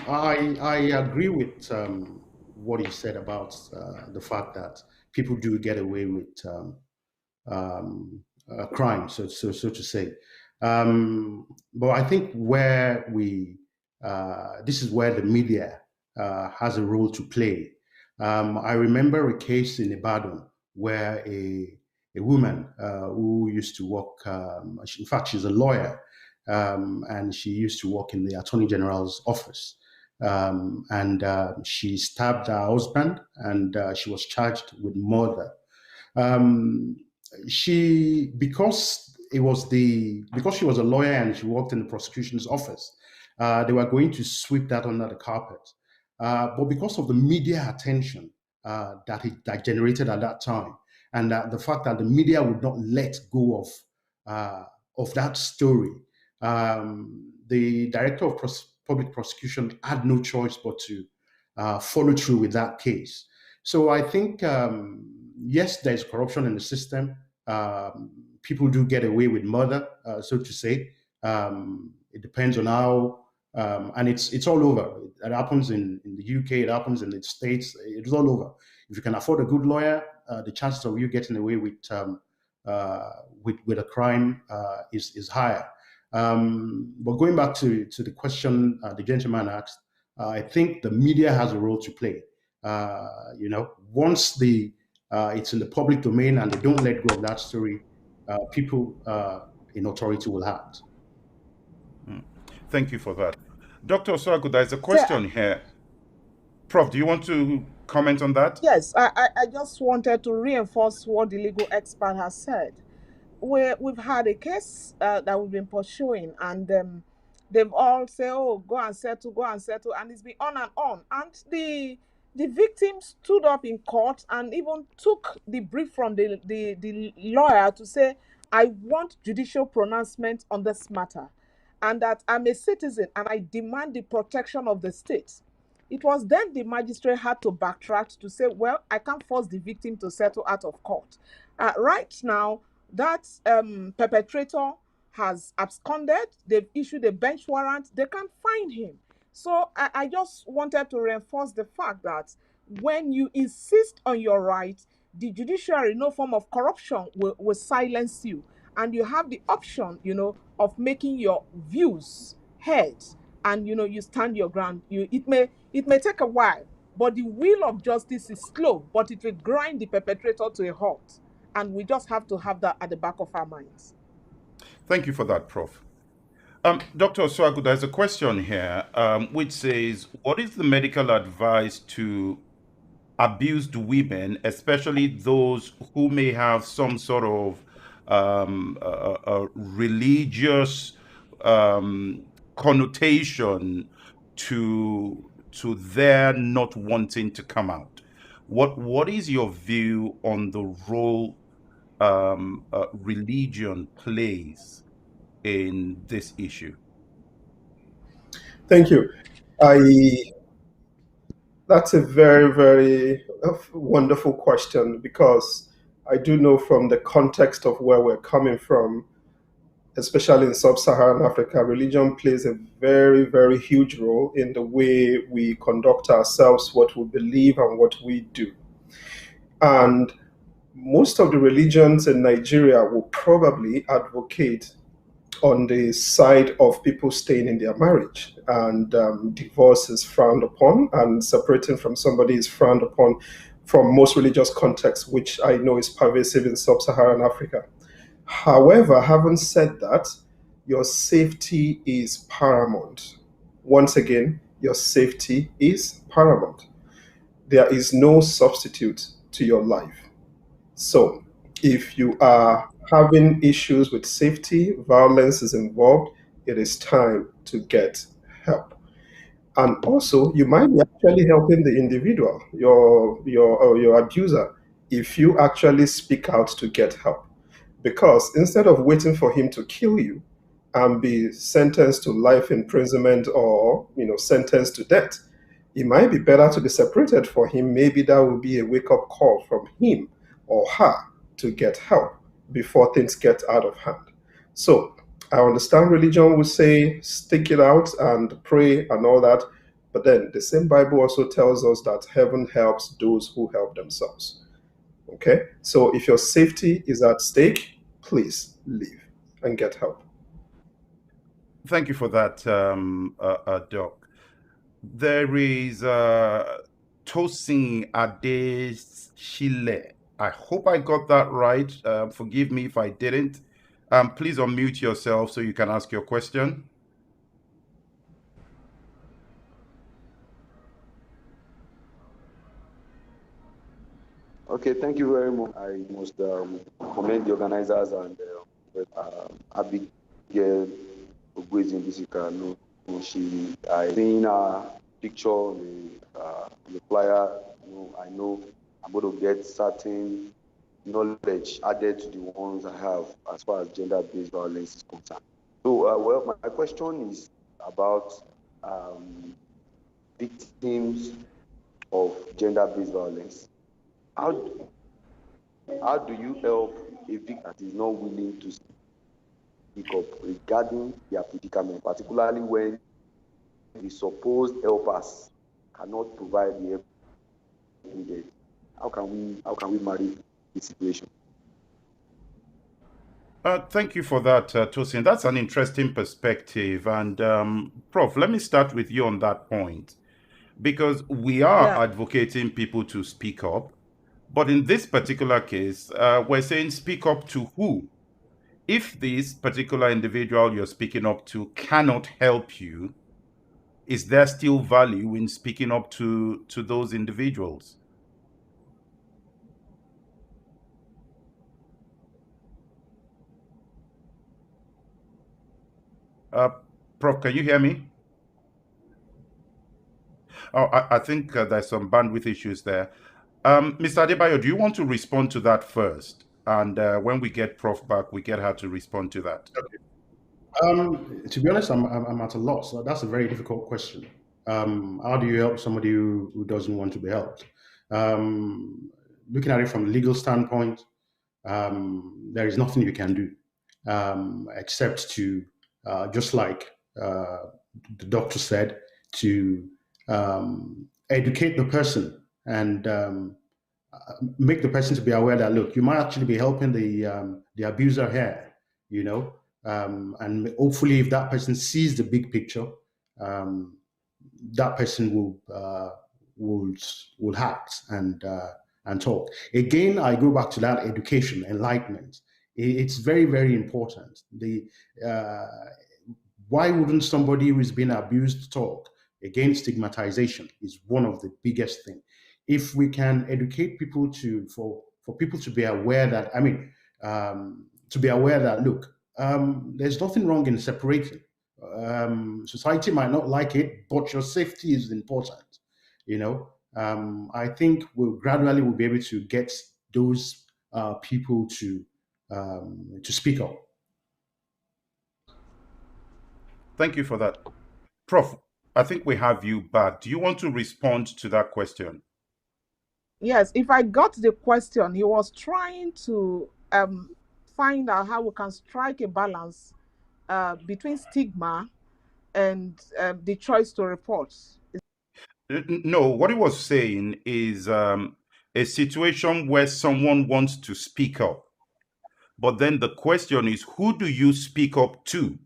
I agree with what he said about the fact that people do get away with crime, so to say. But I think where this is where the media has a role to play. I remember a case in Ibadan where a woman who used to work, in fact, she's a lawyer, and she used to work in the Attorney General's office. And she stabbed her husband, and she was charged with murder. Because she was a lawyer and she worked in the prosecution's office, they were going to sweep that under the carpet. But because of the media attention that generated at that time, and the fact that the media would not let go of that story, the director of public prosecution had no choice but to follow through with that case. So I think, yes, there's corruption in the system. People do get away with murder, so to say. It depends on how, and it's all over. It happens in the UK, it happens in the States, it's all over. If you can afford a good lawyer, the chances of you getting away with a crime is higher. But going back to the question the gentleman asked, I think the media has a role to play. Once it's in the public domain and they don't let go of that story, people in authority will act. Thank you for that. Dr. Osuagwu, there's a question here. Prof, do you want to comment on that? Yes, I just wanted to reinforce what the legal expert has said. We've had a case that we've been pursuing, and they've all said, "Oh, go and settle," and it's been on and on. And the victim stood up in court and even took the brief from the lawyer to say, "I want judicial pronouncement on this matter, and that I'm a citizen and I demand the protection of the state." It was then the magistrate had to backtrack to say, "Well, I can't force the victim to settle out of court." Right now, that perpetrator has absconded. They've issued a bench warrant. They can't find him. So I just wanted to reinforce the fact that when you insist on your right, the judiciary, no form of corruption will silence you. And you have the option, of making your views heard. And, you stand your ground. It may take a while, but the wheel of justice is slow, but it will grind the perpetrator to a halt. And we just have to have that at the back of our minds. Thank you for that, Prof. Dr. Osuagwu, there's a question here which says, what is the medical advice to abused women, especially those who may have some sort of religious connotation to their not wanting to come out? What is your view on the role religion plays in this issue? Thank you. That's a very, very wonderful question, because I do know from the context of where we're coming from, especially in Sub-Saharan Africa, religion plays a very, very huge role in the way we conduct ourselves, what we believe, and what we do. And most of the religions in Nigeria will probably advocate on the side of people staying in their marriage, and divorce is frowned upon, and separating from somebody is frowned upon from most religious contexts, which I know is pervasive in Sub-Saharan Africa. However, having said that, your safety is paramount. Once again, your safety is paramount. There is no substitute to your life. So, if you are having issues with safety, violence is involved, it is time to get help. And also, you might be actually helping the individual, your abuser, if you actually speak out to get help. Because instead of waiting for him to kill you and be sentenced to life imprisonment, or sentenced to death, it might be better to be separated for him. Maybe that will be a wake-up call from him or her to get help before things get out of hand. So I understand religion will say stick it out and pray and all that, but then the same Bible also tells us that heaven helps those who help themselves. Okay, so if your safety is at stake, please leave and get help. Thank you for that, Doc. There is Tosin Adeshile. I hope I got that right. Forgive me if I didn't. Please unmute yourself so you can ask your question. Okay, thank you very much. I must commend the organizers and Abigail Ogwezzy-Ndisika. I seen her picture on the flyer. I know I'm going to get certain knowledge added to the ones I have as far as gender-based violence is concerned. So, well, my question is about victims of gender-based violence. How do you help a victim that is not willing to speak up regarding their predicament, particularly when the supposed helpers cannot provide the help needed? How can we manage the situation? Thank you for that, Tosin. That's an interesting perspective. And Prof, let me start with you on that point, because we are advocating people to speak up. But in this particular case, we're saying speak up to who? If this particular individual you're speaking up to cannot help you, is there still value in speaking up to those individuals? Prof, can you hear me? Oh, I think there's some bandwidth issues there. Mr. Adebayo, do you want to respond to that first? And when we get Prof back, we get her to respond to that. To be honest, I'm at a loss. That's a very difficult question. How do you help somebody who doesn't want to be helped? Looking at it from a legal standpoint, there is nothing you can do except to, just like the doctor said, to educate the person and make the person to be aware that, look, you might actually be helping the abuser here, you know, and hopefully if that person sees the big picture, that person will act and talk. Again, I go back to that education, enlightenment. It's very, very important. Why wouldn't somebody who's been abused talk? Again, stigmatization is one of the biggest things. If we can educate people for people to be aware that, to be aware that, look, there's nothing wrong in separating. Society might not like it, but your safety is important. You know, I think we'll be able to get those people to speak up. Thank you for that. Prof, I think we have you back. Do you want to respond to that question? Yes, if I got the question, he was trying to find out how we can strike a balance between stigma and the choice to report. No, what he was saying is a situation where someone wants to speak up, but then the question is, who do you speak up to?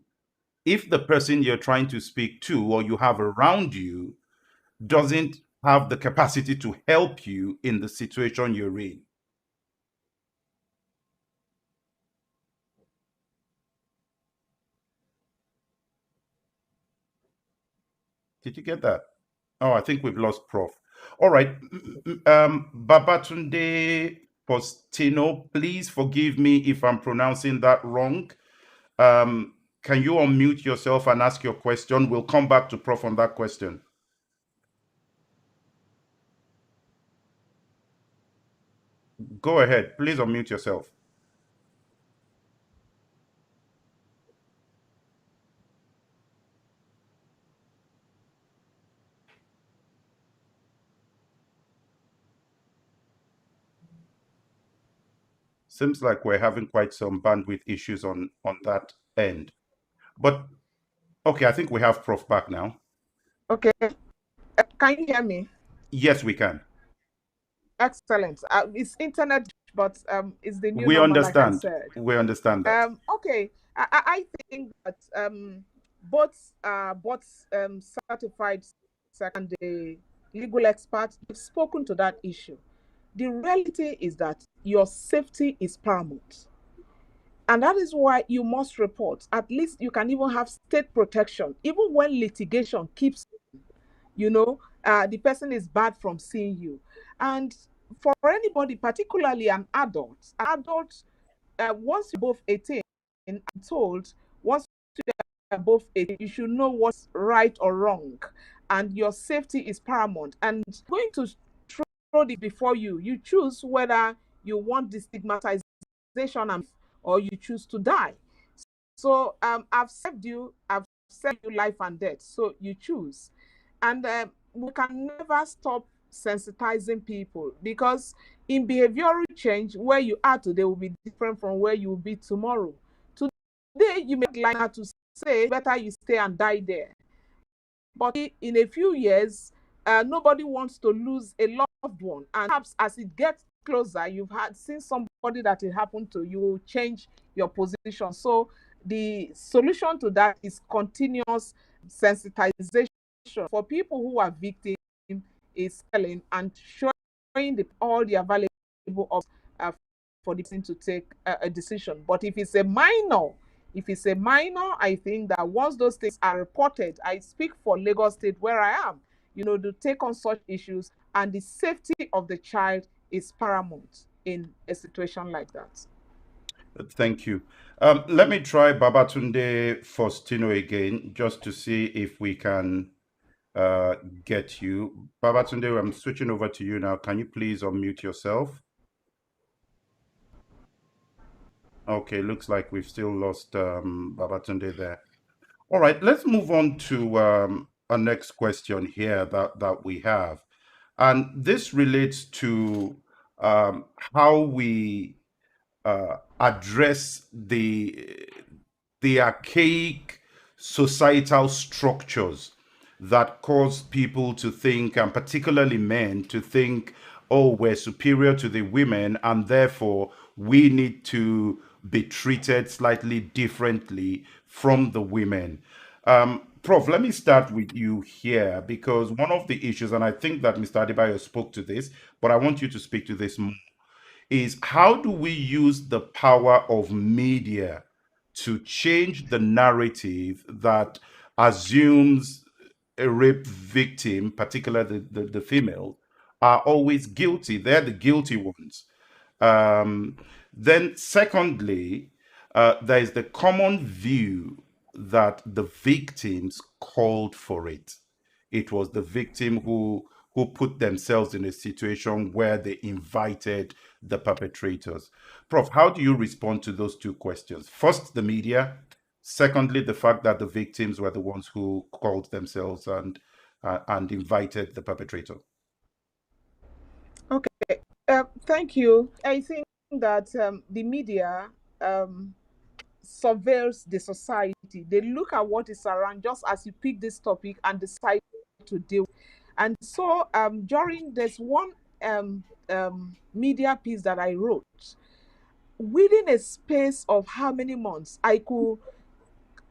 If the person you're trying to speak to or you have around you doesn't have the capacity to help you in the situation you're in. Did you get that? Oh, I think we've lost Prof. All right. Babatunde Postino, please forgive me if I'm pronouncing that wrong. Can you unmute yourself and ask your question? We'll come back to Prof on that question. Go ahead. Please unmute yourself. Seems like we're having quite some bandwidth issues on that end. But okay, I think we have Prof back now. Okay. Can you hear me? Yes, we can. Excellent. It's internet, but it's the new We normal, understand. like I said. We understand that. Okay. I think that both certified and the legal experts have spoken to that issue. The reality is that your safety is paramount. And that is why you must report. At least you can even have state protection, even when litigation keeps, the person is bad from seeing you. And for anybody, particularly an adult, once you're both 18, I'm told, once you're both 18, you should know what's right or wrong. And your safety is paramount. And going to throw it before you, you choose whether you want the stigmatization or you choose to die. So I've saved you life and death. So you choose. And we can never stop sensitizing people, because in behavioral change, where you are today will be different from where you will be tomorrow. Today, you make line to say, better you stay and die there. But in a few years, nobody wants to lose a loved one. And perhaps as it gets closer, you've seen somebody that it happened to, you will change your position. So the solution to that is continuous sensitization for people who are victims, is telling and showing all the available options for the person to take a decision. But if it's a minor, If it's a minor, I think that once those things are reported, I speak for Lagos State where I am, to take on such issues, and the safety of the child is paramount in a situation like that. Thank you. Let me try Babatunde Faustino again, just to see if we can get you. Babatunde, I'm switching over to you now. Can you please unmute yourself? Okay, looks like we've still lost Babatunde there. All right, let's move on to our next question here that we have. And this relates to how we address the archaic societal structures that cause people to think, and particularly men, to think, oh, we're superior to the women, and therefore we need to be treated slightly differently from the women. Prof, let me start with you here, because one of the issues, and I think that Mr. Adebayo spoke to this, but I want you to speak to this more, is how do we use the power of media to change the narrative that assumes a rape victim, particularly the female, are always guilty? They're the guilty ones. Then, secondly, there is the common view that the victims called for it. It was the victim who put themselves in a situation where they invited the perpetrators. Prof, how do you respond to those two questions? First, the media. Secondly, the fact that the victims were the ones who called themselves and invited the perpetrator. Okay, thank you. I think that the media surveils the society. They look at what is around, just as you pick this topic and decide to deal. And so during this one media piece that I wrote, within a space of how many months, I could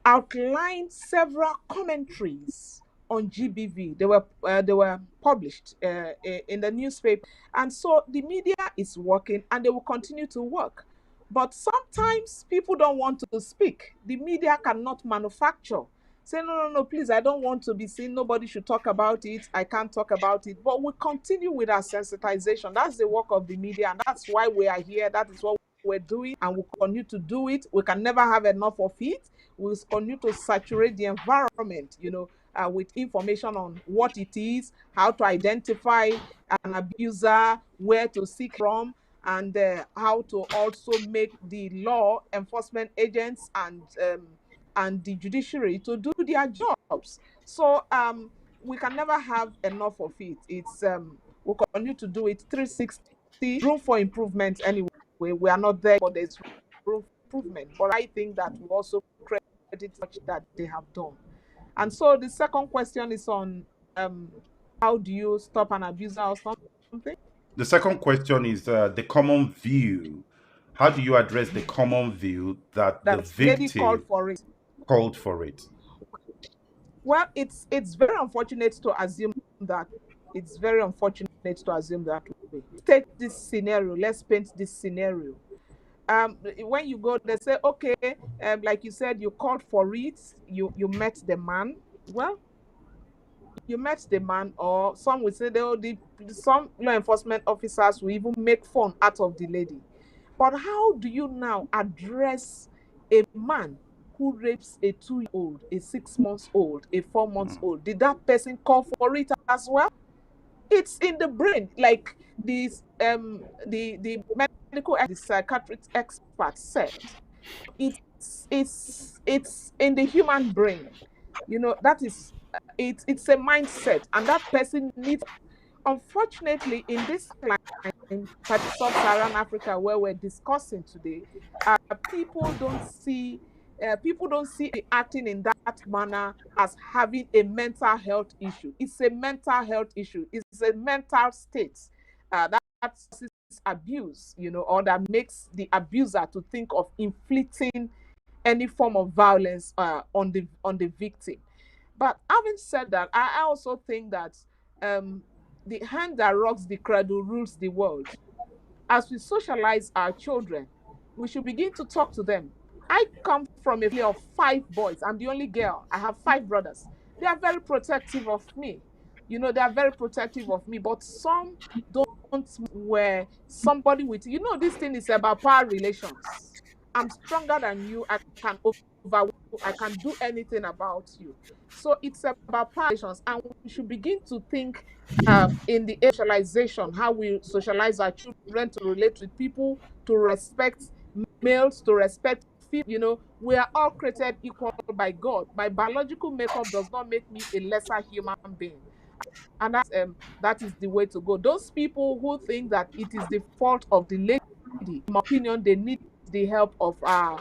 outline several commentaries on GBV. They were published in the newspaper, and so the media is working, and they will continue to work. But sometimes people don't want to speak. The media cannot manufacture. Say, no, please, I don't want to be seen. Nobody should talk about it. I can't talk about it. But we continue with our sensitization. That's the work of the media, and that's why we are here. That is what we're doing, and we'll continue to do it. We can never have enough of it. We'll continue to saturate the environment, with information on what it is, how to identify an abuser, where to seek from, and how to also make the law enforcement agents and the judiciary to do their jobs. So we can never have enough of it. It's we'll continue to do it 360, room for improvement anyway. We are not there, but there's room for improvement. But I think that we also credit much that they have done. And so the second question is on how do you stop an abuser or something? The second question is the common view. How do you address the common view that the lady called victim for it? called for it? Well, it's very unfortunate to assume that. It's very unfortunate to assume that way. Take this scenario. Let's paint this scenario. When you go, they say, okay, like you said, you called for it. You met the man. Well, you met the man, or some would say some law enforcement officers will even make fun out of the lady. But how do you now address a man who rapes a 2-year-old, a 6-month-old, a 4-month-old? Did that person call for it as well? It's in the brain, like this the medical, the psychiatric expert said. It's in the human brain. That is it's a mindset, and that person needs. Unfortunately, in this sub-Saharan Africa where we're discussing today, people don't see the acting in that manner as having a mental health issue. It's a mental health issue. It's a mental state that's abuse, or that makes the abuser to think of inflicting any form of violence on the victim. But having said that, I also think that the hand that rocks the cradle rules the world. As we socialize our children, we should begin to talk to them. I come from a family of 5 boys. I'm the only girl. I have 5 brothers. They are very protective of me. They are very protective of me. But some don't, where somebody with, this thing is about power relations. I'm stronger than you. I can overwhelm you. I can do anything about you. So it's about power relations. And we should begin to think in the socialization, how we socialize our children to relate with people, to respect males, to respect female. We are all created equal by God. My biological makeup does not make me a lesser human being. And that is the way to go. Those people who think that it is the fault of the lady, in my opinion, they need the help of our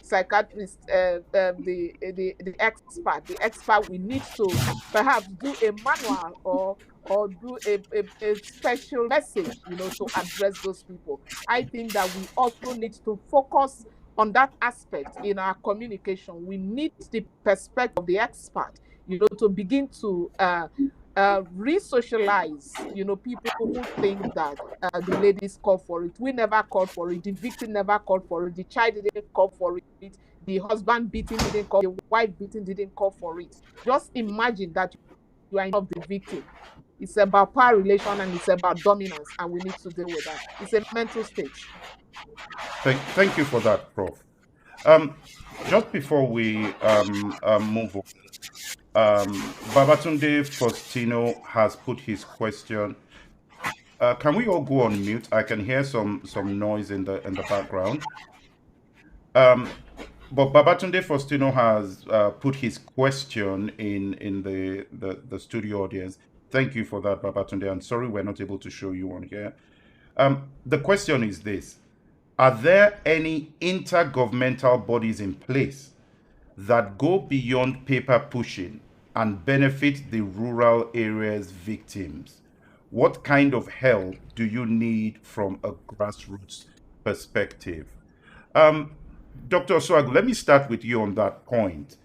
psychiatrist, the expert. The expert, we need to perhaps do a manual or do a special message, to address those people. I think that we also need to focus on that aspect in our communication. We need the perspective of the expert, to begin to re-socialize, people who think that the ladies call for it. We never called for it. The victim never called for it. The child didn't call for it. The husband beating didn't call. The wife beating didn't call for it. Just imagine that you are of the victim. It's about power relation and it's about dominance, and we need to deal with that. It's a mental state. Thank you for that, Prof. Just before we move on, Babatunde Faustino has put his question. Can we all go on mute? I can hear some noise in the background. But Babatunde Faustino has put his question in the studio audience. Thank you for that, Babatunde. I'm sorry we're not able to show you on here. The question is this: are there any intergovernmental bodies in place that go beyond paper pushing and benefit the rural areas victims? What kind of help do you need from a grassroots perspective? Dr. Osuagwu, let me start with you on that point,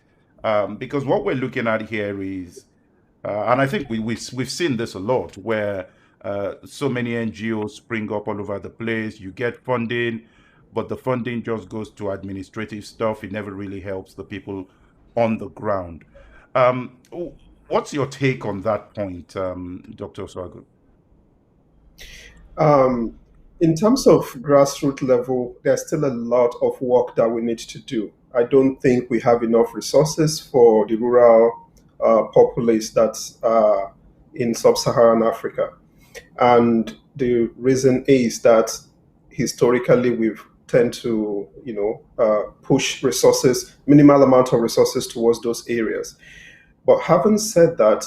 because what we're looking at here is, and I think we've seen this a lot, where so many NGOs spring up all over the place. You get funding, but the funding just goes to administrative stuff. It never really helps the people on the ground. What's your take on that point, Dr. Osuagwu? In terms of grassroots level, there's still a lot of work that we need to do. I don't think we have enough resources for the rural populace that's in sub-Saharan Africa. And the reason is that historically we've tend to, push resources, minimal amount of resources towards those areas. But having said that,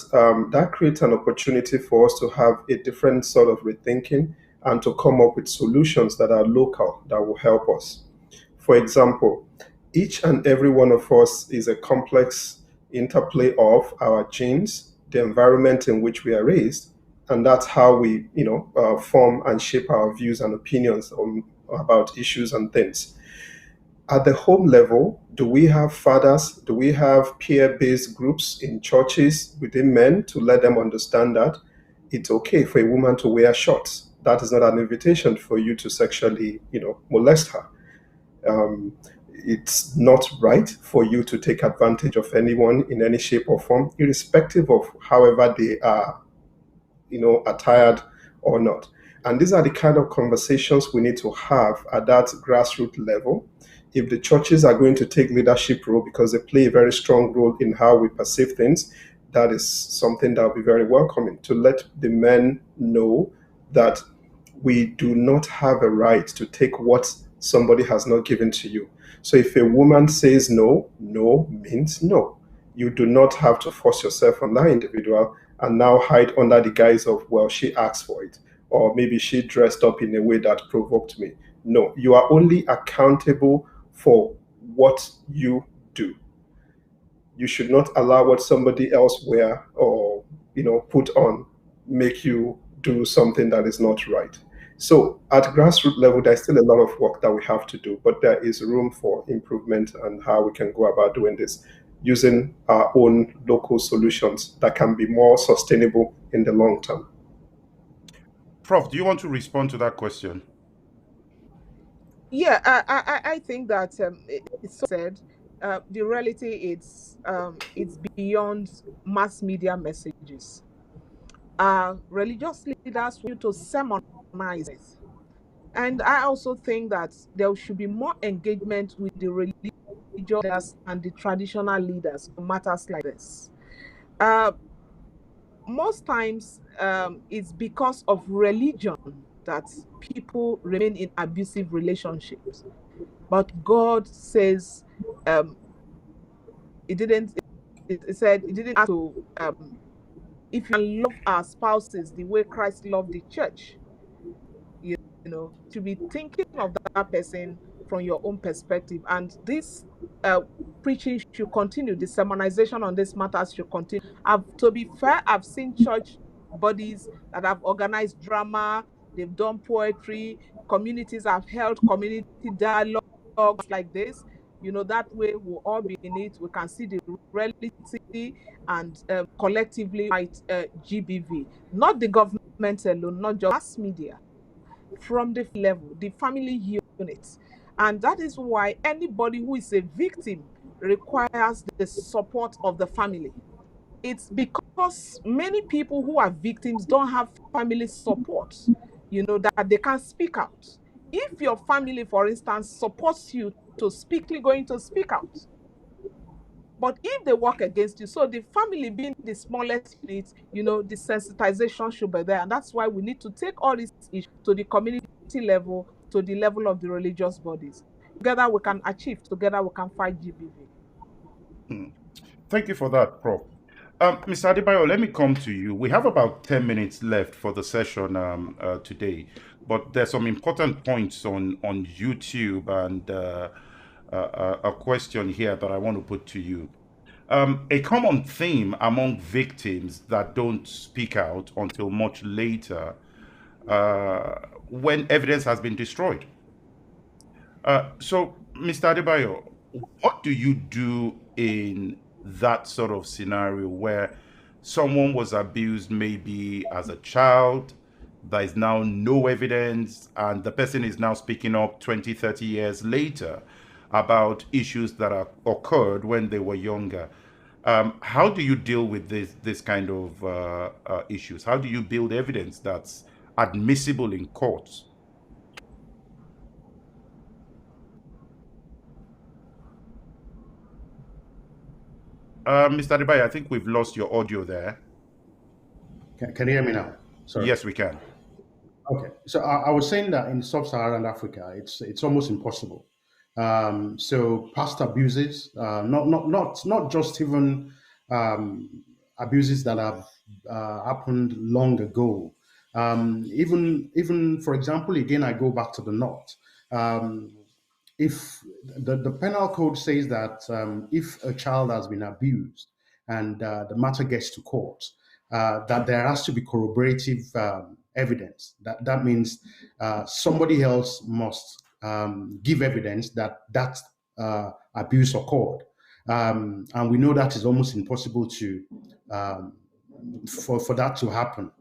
that creates an opportunity for us to have a different sort of rethinking and to come up with solutions that are local that will help us. For example, each and every one of us is a complex interplay of our genes, the environment in which we are raised, and that's how we, form and shape our views and opinions about issues and things. At the home level, do we have fathers? Do we have peer-based groups in churches within men to let them understand that it's okay for a woman to wear shorts? That is not an invitation for you to sexually, molest her. It's not right for you to take advantage of anyone in any shape or form, irrespective of however they are, attired or not. And these are the kind of conversations we need to have at that grassroots level. If the churches are going to take leadership role because they play a very strong role in how we perceive things, that is something that will be very welcoming, to let the men know that we do not have a right to take what somebody has not given to you. So if a woman says no, no means no. You do not have to force yourself on that individual and now hide under the guise of, well, she asked for it, or maybe she dressed up in a way that provoked me. No, you are only accountable for what you do. You should not allow what somebody else wear or, put on make you do something that is not right. So at grassroots level, there's still a lot of work that we have to do, but there is room for improvement and how we can go about doing this using our own local solutions that can be more sustainable in the long term. Prof, do you want to respond to that question? Yeah, I think that it's so said. The reality it's beyond mass media messages. Religious leaders want you to sermonize it. And I also think that there should be more engagement with the religious leaders and the traditional leaders on matters like this. Uh, Most times, it's because of religion that people remain in abusive relationships. But God says, um, it didn't. It said it didn't ask to if you can love our spouses the way Christ loved the church. To be thinking of that person from your own perspective. And this uh, preaching should continue. The sermonization on this matters should continue. To be fair, I've seen church bodies that have organized drama, they've done poetry, communities have held community dialogues like this. That way we'll all be in it. We can see the reality and collectively fight GBV, not the government alone, not just mass media from the level, the family unit. And that is why anybody who is a victim requires the support of the family. It's because many people who are victims don't have family support, that they can speak out. If your family, for instance, supports you to speak, going to speak out. But if they work against you, so the family being the smallest unit, the sensitization should be there. And that's why we need to take all these issues to the community level, to the level of the religious bodies. Together we can achieve, together we can fight GBV. Thank you for that, Prof. Mr. Adebayo, let me come to you. We have about 10 minutes left for the session today, but there's some important points on YouTube and a question here that I want to put to you. A common theme among victims that don't speak out until much later when evidence has been destroyed. So, Mr. Adebayo, what do you do in that sort of scenario where someone was abused maybe as a child, there is now no evidence, and the person is now speaking up 20, 30 years later about issues that occurred when they were younger? How do you deal with this kind of issues? How do you build evidence that's admissible in courts? Mr. Adebayo, I think we've lost your audio there. Can you hear me now? Sorry. Yes, we can. Okay, so I was saying that in Sub-Saharan Africa, it's almost impossible. So past abuses, not just even abuses that have happened long ago. Even for example, again, I go back to the north. If the penal code says that if a child has been abused and the matter gets to court, that there has to be corroborative evidence. That means somebody else must give evidence that abuse occurred, and we know that is almost impossible to for that to happen.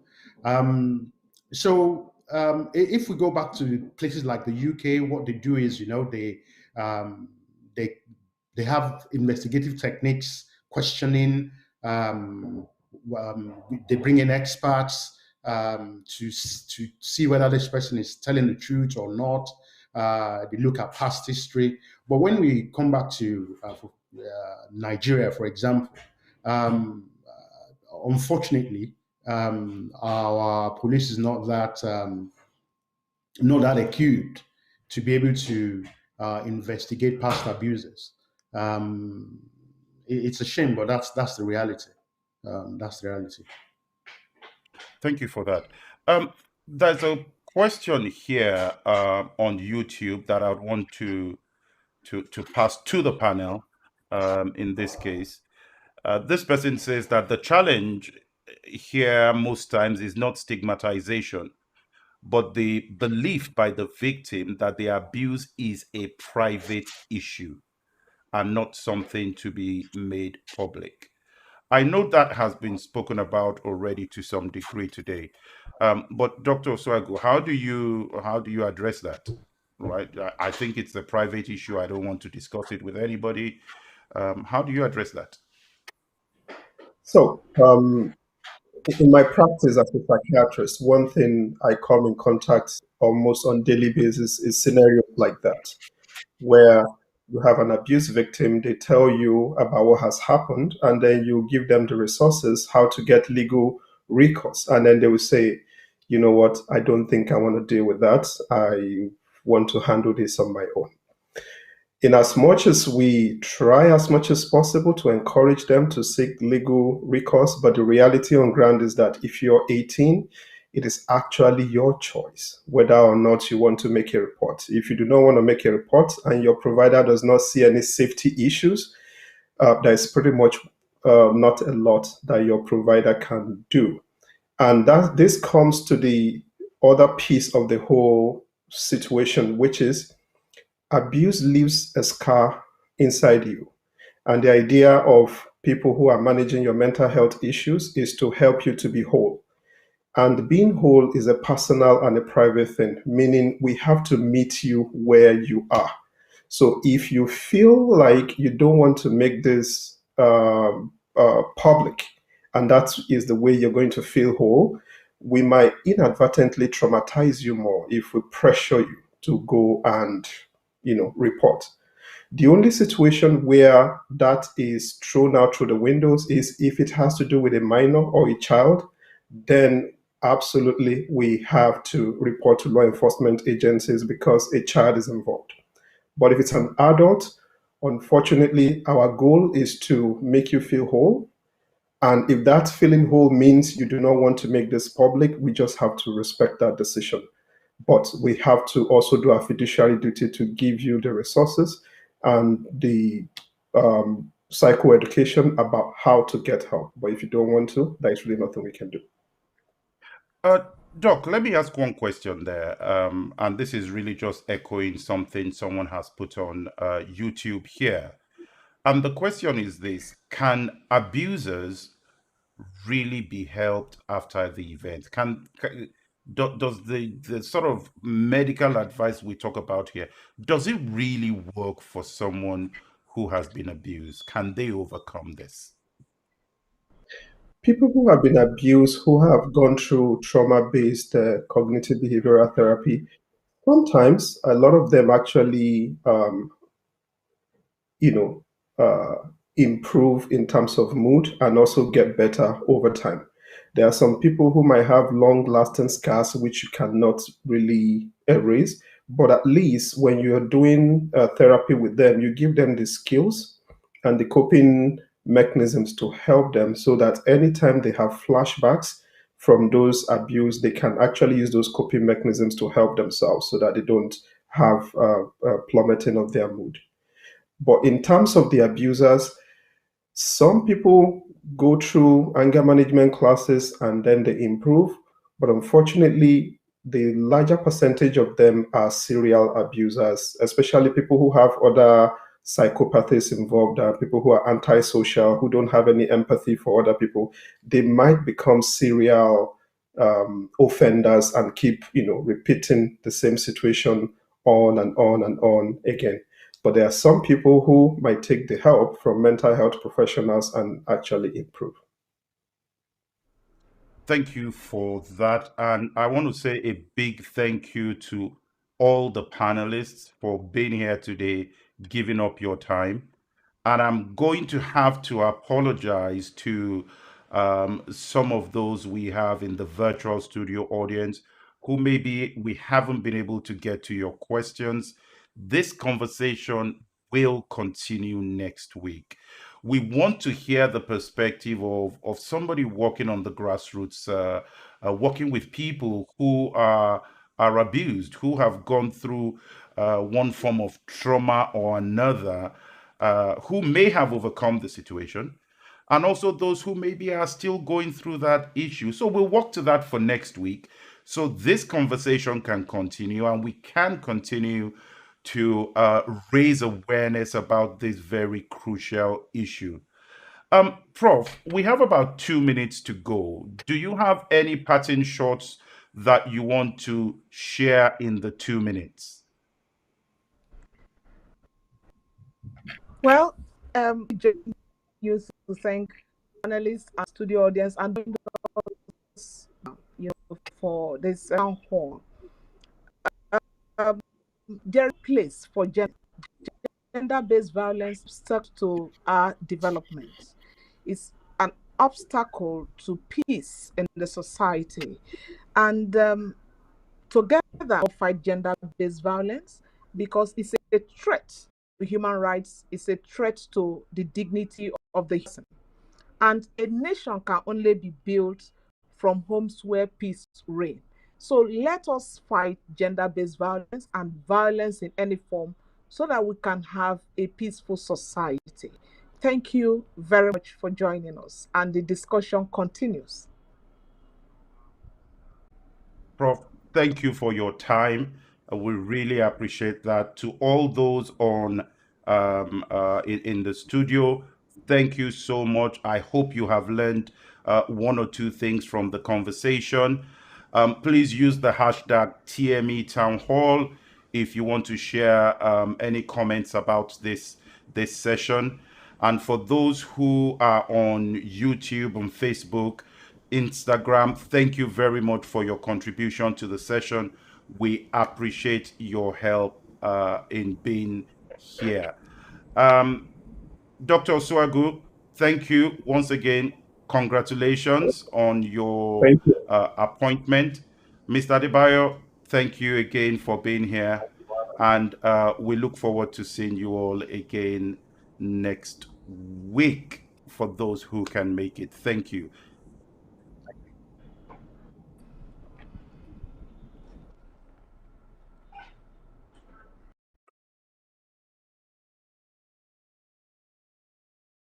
If we go back to places like the UK, what they do is, um, they they have investigative techniques, questioning. They bring in experts to see whether this person is telling the truth or not. They look at past history. But when we come back to Nigeria, for example, unfortunately, our police is not that equipped to be able to investigate past abuses. It's a shame, but that's the reality. That's the reality. Thank you for that. There's a question here on YouTube that I would want to pass to the panel. In this case, this person says that the challenge here most times is not stigmatization, but the belief by the victim that the abuse is a private issue and not something to be made public. I know that has been spoken about already to some degree today, but Dr. Osuagwu, how do you address that? right? I think it's a private issue. I don't want to discuss it with anybody. How do you address that? So, in my practice as a psychiatrist, one thing I come in contact almost on daily basis is scenarios like that, where you have an abuse victim, they tell you about what has happened, and then you give them the resources how to get legal recourse. And then they will say, you know what, I don't think I want to deal with that. I want to handle this on my own. In as much as we try as much as possible to encourage them to seek legal recourse, but the reality on ground is that if you're 18, it is actually your choice whether or not you want to make a report. If you do not want to make a report and your provider does not see any safety issues, there's pretty much not a lot that your provider can do. And that this comes to the other piece of the whole situation, which is abuse leaves a scar inside you. And the idea of people who are managing your mental health issues is to help you to be whole. And being whole is a personal and a private thing, meaning we have to meet you where you are. So if you feel like you don't want to make this public, and that is the way you're going to feel whole, we might inadvertently traumatize you more if we pressure you to go and report. The only situation where that is thrown out through the windows is if it has to do with a minor or a child, then absolutely we have to report to law enforcement agencies because a child is involved. But if it's an adult, unfortunately, our goal is to make you feel whole. And if that feeling whole means you do not want to make this public, we just have to respect that decision. But we have to also do our fiduciary duty to give you the resources and the psychoeducation about how to get help. But if you don't want to, there's really nothing we can do. Doc, let me ask one question there. And this is really just echoing something someone has put on YouTube here. And the question is this: can abusers really be helped after the event? Does the sort of medical advice we talk about here, does it really work for someone who has been abused? Can they overcome this? People who have been abused, who have gone through trauma-based cognitive behavioral therapy, sometimes a lot of them actually, you know, improve in terms of mood and also get better over time. There are some people who might have long-lasting scars which you cannot really erase, but at least when you're doing therapy with them, you give them the skills and the coping mechanisms to help them so that anytime they have flashbacks from those abuse, they can actually use those coping mechanisms to help themselves so that they don't have plummeting of their mood. But in terms of the abusers, some people go through anger management classes and then they improve. But unfortunately, the larger percentage of them are serial abusers, especially people who have other psychopathies involved, people who are antisocial, who don't have any empathy for other people. They might become serial offenders and keep, repeating the same situation on and on and on again. But there are some people who might take the help from mental health professionals and actually improve. Thank you for that. And I want to say a big thank you to all the panelists for being here today, giving up your time. And I'm going to have to apologize to some of those we have in the virtual studio audience who maybe we haven't been able to get to your questions. This conversation will continue next week. We want to hear the perspective of somebody working on the grassroots, working with people who are abused, who have gone through one form of trauma or another, who may have overcome the situation, and also those who maybe are still going through that issue. So we'll walk to that for next week. So this conversation can continue and we can continue to raise awareness about this very crucial issue. Prof, we have about 2 minutes to go. Do you have any parting shots that you want to share in the 2 minutes? Well, use to thank panelists and studio audience and those, for this town hall. There is a place for gender-based violence stuck to our development. It's an obstacle to peace in the society, and together we'll fight gender-based violence because it's a threat to human rights. It's a threat to the dignity of the person. And a nation can only be built from homes where peace reigns. So let us fight gender based violence and violence in any form so that we can have a peaceful society. Thank you very much for joining us, and the discussion continues. Prof, thank you for your time. We really appreciate that. To all those on in the studio, thank you so much. I hope you have learned one or two things from the conversation. Please use the hashtag TME Town Hall if you want to share any comments about this session. And for those who are on YouTube and Facebook, Instagram, thank you very much for your contribution to the session. We appreciate your help in being here. Dr. Osuagwu, thank you once again. Congratulations on your Thank you. appointment. Mr. Adebayo, thank you again for being here. And we look forward to seeing you all again next week for those who can make it. Thank you.